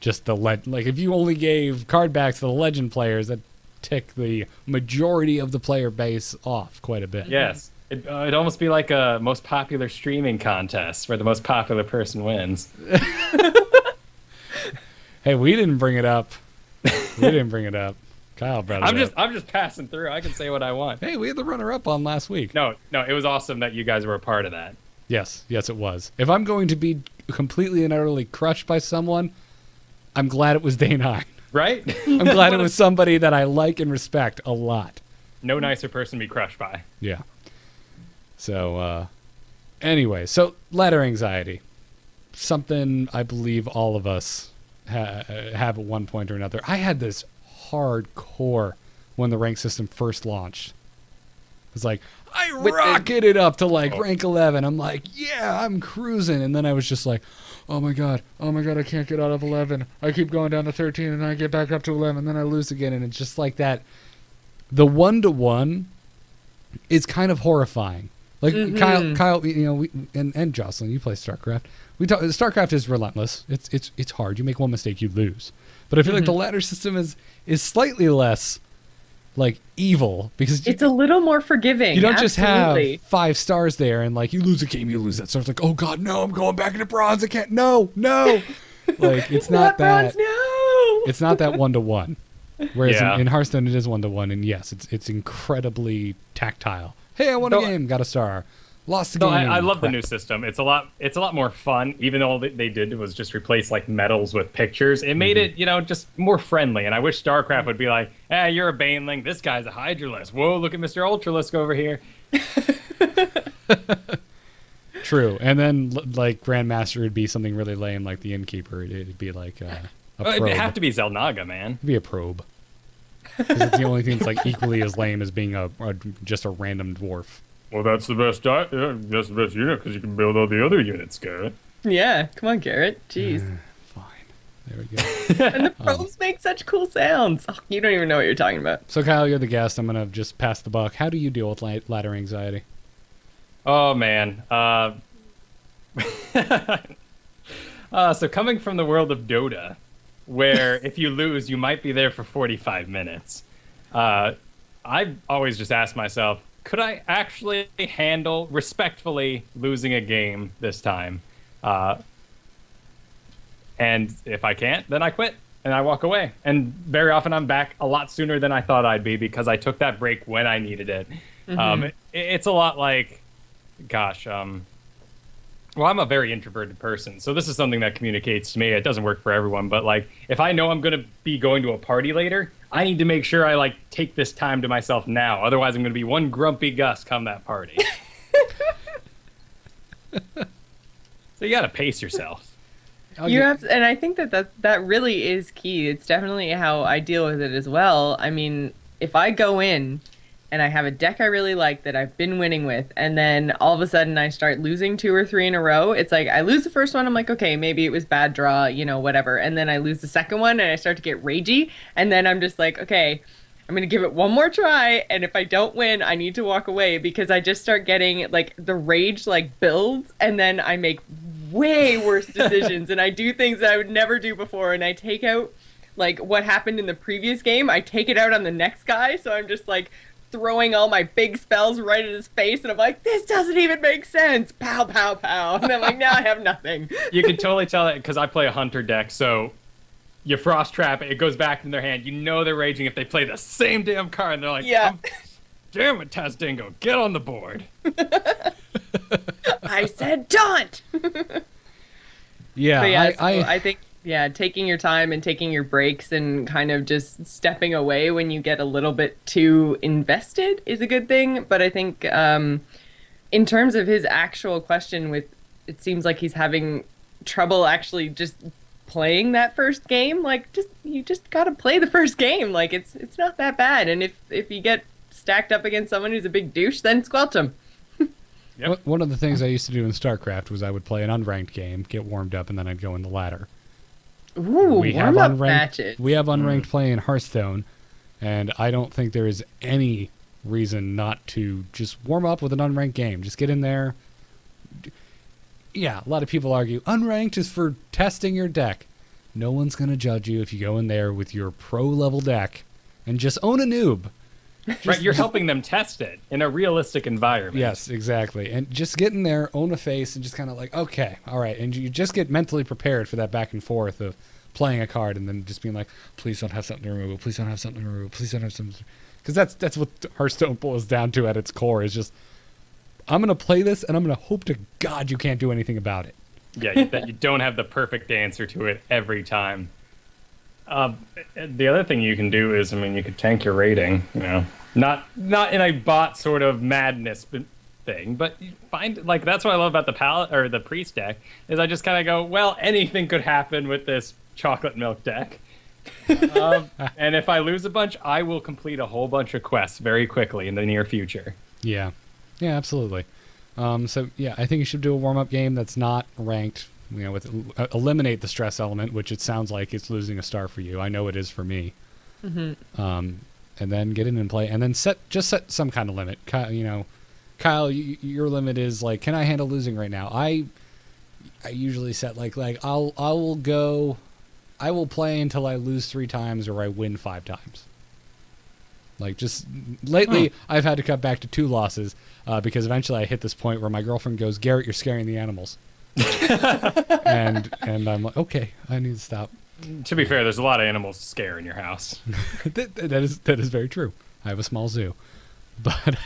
just like if you only gave card backs to the legend players, that tick the majority of the player base off quite a bit. Yes. It'd almost be like a most popular streaming contest where the most popular person wins. Hey, we didn't bring it up. Kyle brought it up. I'm just passing through. I can say what I want. Hey, we had the runner-up on last week. No, it was awesome that you guys were a part of that. Yes, it was. If I'm going to be completely and utterly crushed by someone, I'm glad it was Day 9. Right? I'm glad it was somebody that I like and respect a lot. No nicer person to be crushed by. Yeah. So, anyway, so ladder anxiety. Something I believe all of us have at one point or another. I had this hardcore when the rank system first launched. It's like, I rocketed up to like rank 11. I'm like, yeah, I'm cruising. And then I was just like, oh my God, I can't get out of 11. I keep going down to 13 and then I get back up to 11 and then I lose again. And it's just like that. The 1-to-1 is kind of horrifying. Like Kyle, and Jocelyn, you play StarCraft. StarCraft is relentless. It's hard. You make one mistake, you lose. But I feel like the ladder system is slightly less like evil because It's a little more forgiving. you don't just absolutely. have 5 stars there and like you lose a game, you lose that star. It's like, oh God, no, I'm going back into bronze. I can't. No. Like it's not that. Bronze, no. It's not that 1-to-1. Whereas Yeah. in Hearthstone it is 1-to-1, and yes, it's incredibly tactile. Hey, I won a So- game, got a star. Lost the So game. I love the crap. new system. It's a lot more fun. Even though all they did was just replace like medals with pictures, it made it just more friendly. And I wish StarCraft would be like, you're a Baneling, this guy's a Hydralisk. Whoa, look at Mr. Ultralisk over here. True, and then like Grandmaster would be something really lame, like the Innkeeper. It'd be like a probe. It'd have to be Zelnaga, man. It'd be a probe. 'Cause it's the only thing that's like equally as lame as being just a random dwarf. Well, that's the best. That's the best unit because you can build all the other units, Garrett. Yeah, come on, Garrett. Jeez. Fine, there we go. And the probes make such cool sounds. Oh, you don't even know what you're talking about. So Kyle, you're the guest. I'm gonna just pass the buck. How do you deal with ladder anxiety? Oh man. So coming from the world of Dota, where if you lose, you might be there for 45 minutes. I've always just asked myself, could I actually handle respectfully losing a game this time? And if I can't, then I quit and I walk away. And very often I'm back a lot sooner than I thought I'd be because I took that break when I needed it. It's a lot like, gosh, well, I'm a very introverted person, so this is something that communicates to me. It doesn't work for everyone, but like if I know I'm going to be going to a party later, I need to make sure I like take this time to myself now. Otherwise, I'm going to be one grumpy Gus come that party. So you got to pace yourself. You have, and I think that really is key. It's definitely how I deal with it as well. I mean, if I go in and I have a deck I really like that I've been winning with, and then all of a sudden I start losing 2 or 3 in a row, it's like I lose the first one, I'm like, okay, maybe it was bad draw, whatever. And then I lose the second one and I start to get ragey, and then I'm just like, okay, I'm going to give it one more try, and if I don't win, I need to walk away because I just start getting like the rage like builds, and then I make way worse decisions and I do things that I would never do before, and I take out like what happened in the previous game, I take it out on the next guy, so I'm just like throwing all my big spells right at his face, and I'm like, this doesn't even make sense. Pow, pow, pow. And I'm like, now I have nothing. You can totally tell it because I play a hunter deck, so you frost trap it, it goes back in their hand. You know they're raging if they play the same damn card, and they're like, yeah. Damn it, Tazdingo, get on the board. I said taunt. Yeah, But yeah, I I think taking your time and taking your breaks and kind of just stepping away when you get a little bit too invested is a good thing. But I think in terms of his actual question, with it seems like he's having trouble actually just playing that first game. Like, you just gotta play the first game. Like, it's not that bad. And if you get stacked up against someone who's a big douche, then squelch him. Yep. One of the things I used to do in StarCraft was I would play an unranked game, get warmed up, and then I'd go in the ladder. Ooh, warm-up matches. We have unranked play in Hearthstone, and I don't think there is any reason not to just warm up with an unranked game. Just get in there. Yeah, a lot of people argue unranked is for testing your deck. No one's going to judge you if you go in there with your pro-level deck and just own a noob. Right, you're helping them test it in a realistic environment. Yes, exactly. And just get in there, own a face, and just kind of like, okay, all right. And you just get mentally prepared for that back and forth of playing a card and then just being like, please don't have something to remove, please don't have something to remove, please don't have something to... Because that's what Hearthstone boils down to at its core, is just, I'm going to play this, and I'm going to hope to God you can't do anything about it. Yeah, that you don't have the perfect answer to it every time. The other thing you can do is, you could tank your rating, not in a bot sort of madness thing, but you find, like, that's what I love about the priest deck, is I just kind of go, well, anything could happen with this chocolate milk deck. And if I lose a bunch, I will complete a whole bunch of quests very quickly in the near future. Yeah, absolutely. So yeah, I think you should do a warm-up game that's not ranked. Eliminate the stress element, which it sounds like it's losing a star for you. I know it is for me. Mm-hmm. And then get in and play, and then set some kind of limit. Kyle, your limit is like, can I handle losing right now? I usually set like I will play until I lose 3 times or I win 5 times. Like, just lately, I've had to cut back to 2 losses because eventually I hit this point where my girlfriend goes, "Garrett, you're scaring the animals." and I'm like, okay, I need to stop. To be fair, there's a lot of animals to scare in your house. that is very true. I have a small zoo, but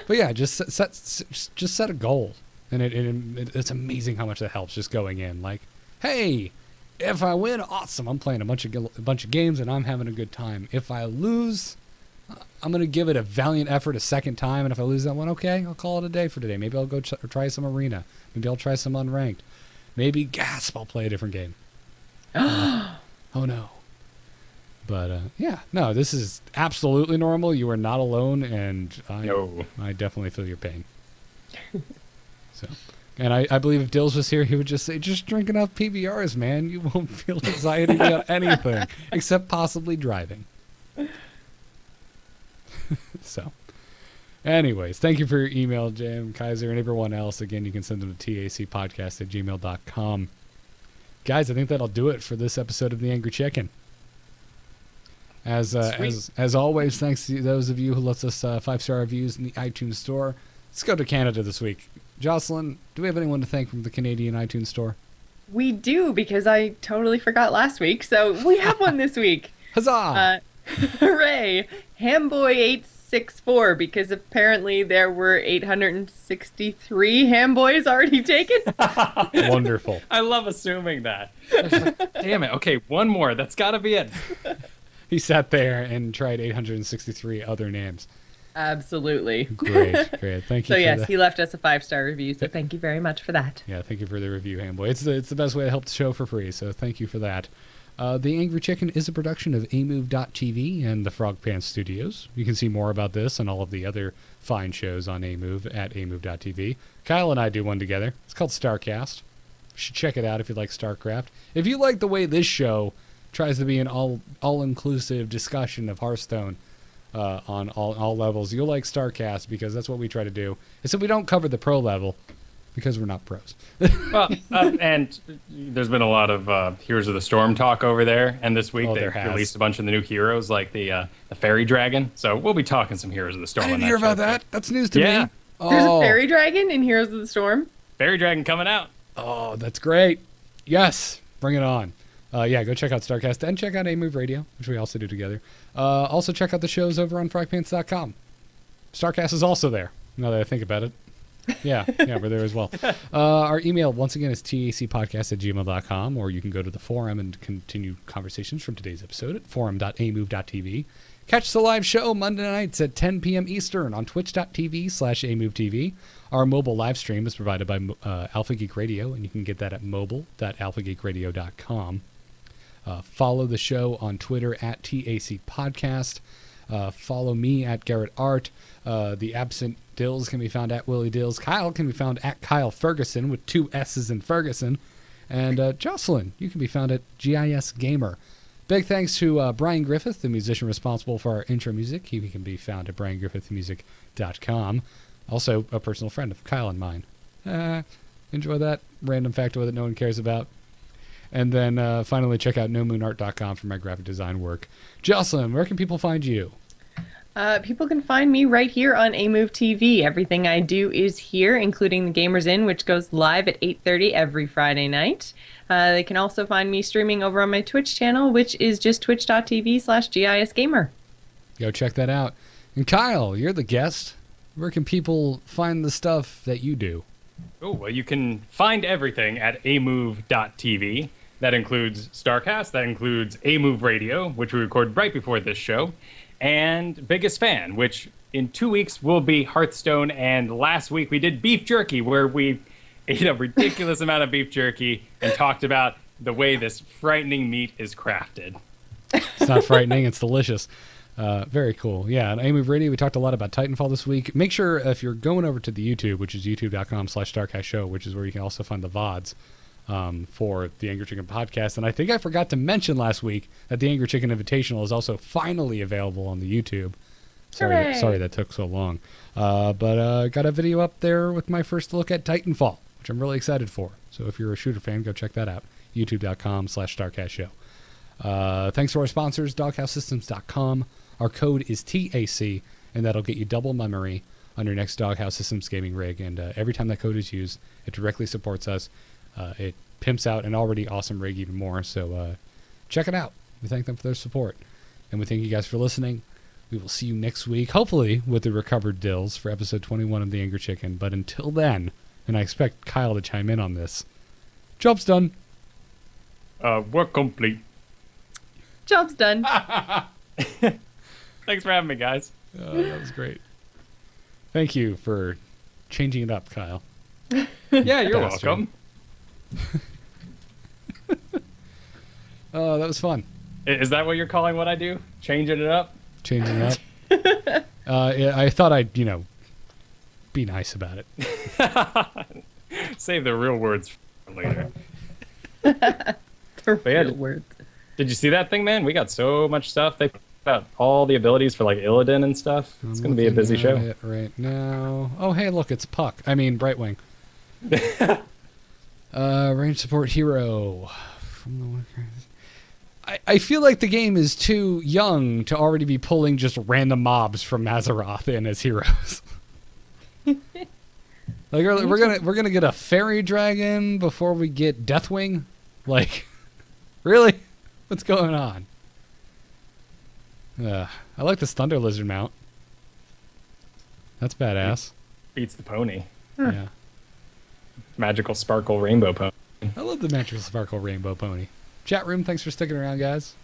yeah, just set a goal, and it's amazing how much that helps. Just going in like, hey, if I win, awesome. I'm playing a bunch of games and I'm having a good time. If I lose, I'm gonna give it a valiant effort a second time, and if I lose that one, okay, I'll call it a day for today. Maybe I'll go try some arena. Maybe I'll try some unranked. Maybe gasp, I'll play a different game. Oh no. But yeah, no, this is absolutely normal. You are not alone, and I definitely feel your pain. So, and I believe if Dills was here, he would just say, just drink enough PBRs, man. You won't feel anxiety about anything except possibly driving. So, anyways, thank you for your email, Jim, Kaiser, and everyone else. Again, you can send them to tacpodcast@gmail.com. Guys, I think that'll do it for this episode of The Angry Chicken. As always, thanks to those of you who left us 5-star reviews in the iTunes store. Let's go to Canada this week. Jocelyn, do we have anyone to thank from the Canadian iTunes store? We do, because I totally forgot last week, so we have one this week. Huzzah! Hooray! Hamboy864, because apparently there were 863 Hamboys already taken. Wonderful. I love assuming that. Like, damn it. Okay, one more. That's got to be it. He sat there and tried 863 other names. Absolutely. Great. Thank you. So yes, he left us a 5-star review, so thank you very much for that. Yeah, thank you for the review, Hamboy. It's the best way to help the show for free, so thank you for that. The Angry Chicken is a production of amove.tv and the Frog Pants Studios. You can see more about this and all of the other fine shows on amove at amove.tv. Kyle and I do one together. It's called StarCast. You should check it out if you like StarCraft. If you like the way this show tries to be an all-inclusive discussion of Hearthstone on all levels, you'll like StarCast, because that's what we try to do. Except we don't cover the pro level, because we're not pros. Well, and there's been a lot of Heroes of the Storm talk over there, and this week they released a bunch of the new heroes, like the Fairy Dragon. So we'll be talking some Heroes of the Storm. I didn't hear about that. That's news to me. There's a Fairy Dragon in Heroes of the Storm? Fairy Dragon coming out. Oh, that's great. Yes, bring it on. Yeah, go check out StarCast and check out A-Move Radio, which we also do together. Also check out the shows over on frogpants.com. StarCast is also there, now that I think about it. Yeah, we're there as well. Our email, once again, is tacpodcast@gmail.com, or you can go to the forum and continue conversations from today's episode at forum.amove.tv. Catch the live show Monday nights at 10 p.m. Eastern on twitch.tv/amovetv. Our mobile live stream is provided by Alpha Geek Radio, and you can get that at mobile.alphageekradio.com. Follow the show on Twitter at TACPodcast. Follow me at Garrett Art. The absent Dills can be found at Willie Dills. Kyle can be found at Kyle Ferguson with 2 S's in Ferguson. And Jocelyn, you can be found at GIS Gamer. Big thanks to Brian Griffith, the musician responsible for our intro music. He can be found at briangriffithmusic.com. Also a personal friend of Kyle and mine. Enjoy that random factoid that no one cares about. And then finally check out nomoonart.com for my graphic design work. Jocelyn, where can people find you? People can find me right here on AMove TV. Everything I do is here, including the Gamers Inn, which goes live at 8:30 every Friday night. They can also find me streaming over on my Twitch channel, which is just twitch.tv/GISgamer. Go check that out. And Kyle, you're the guest. Where can people find the stuff that you do? Oh, well, you can find everything at amove.tv. That includes StarCast, that includes AMove Radio, which we record right before this show, and Biggest Fan, which in 2 weeks will be Hearthstone, and last week we did beef jerky, where we ate a ridiculous amount of beef jerky and talked about the way this frightening meat is crafted. It's not frightening, it's delicious. Very cool. Yeah, on AMove Radio, we talked a lot about Titanfall this week. Make sure if you're going over to the YouTube, which is youtube.com/StarCastShow, which is where you can also find the VODs for the Angry Chicken podcast. And I think I forgot to mention last week that the Angry Chicken Invitational is also finally available on the YouTube. Sorry that took so long. But got a video up there with my first look at Titanfall, which I'm really excited for. So if you're a shooter fan, go check that out. youtube.com/StarCastShow. Thanks to our sponsors, DoghouseSystems.com. Our code is TAC, and that'll get you double memory on your next Doghouse Systems gaming rig. And every time that code is used, it directly supports us. It pimps out an already awesome rig even more. So check it out. We thank them for their support. And we thank you guys for listening. We will see you next week, hopefully with the recovered dills for episode 21 of The Angry Chicken. But until then, and I expect Kyle to chime in on this, job's done. Work complete. Job's done. Thanks for having me, guys. That was great. Thank you for changing it up, Kyle. Yeah, you're Bastard. welcome. Oh, that was fun. Is that what you're calling what I do? Changing it up? Changing it up. Yeah, I thought I'd, be nice about it. Save the real words for later. The yeah, real words. Did you see that thing, man? We got so much stuff. They put out all the abilities for like Illidan and stuff. It's going to be a busy show. It right now. Oh, hey, look, it's Puck. I mean, Brightwing. Range support hero. I feel like the game is too young to already be pulling just random mobs from Azeroth in as heroes. Like we're gonna get a fairy dragon before we get Deathwing. Like, really? What's going on? I like this Thunder Lizard mount. That's badass. Beats the pony. Yeah. Magical Sparkle Rainbow Pony. I love the Magical Sparkle Rainbow Pony. Chat room, thanks for sticking around, guys.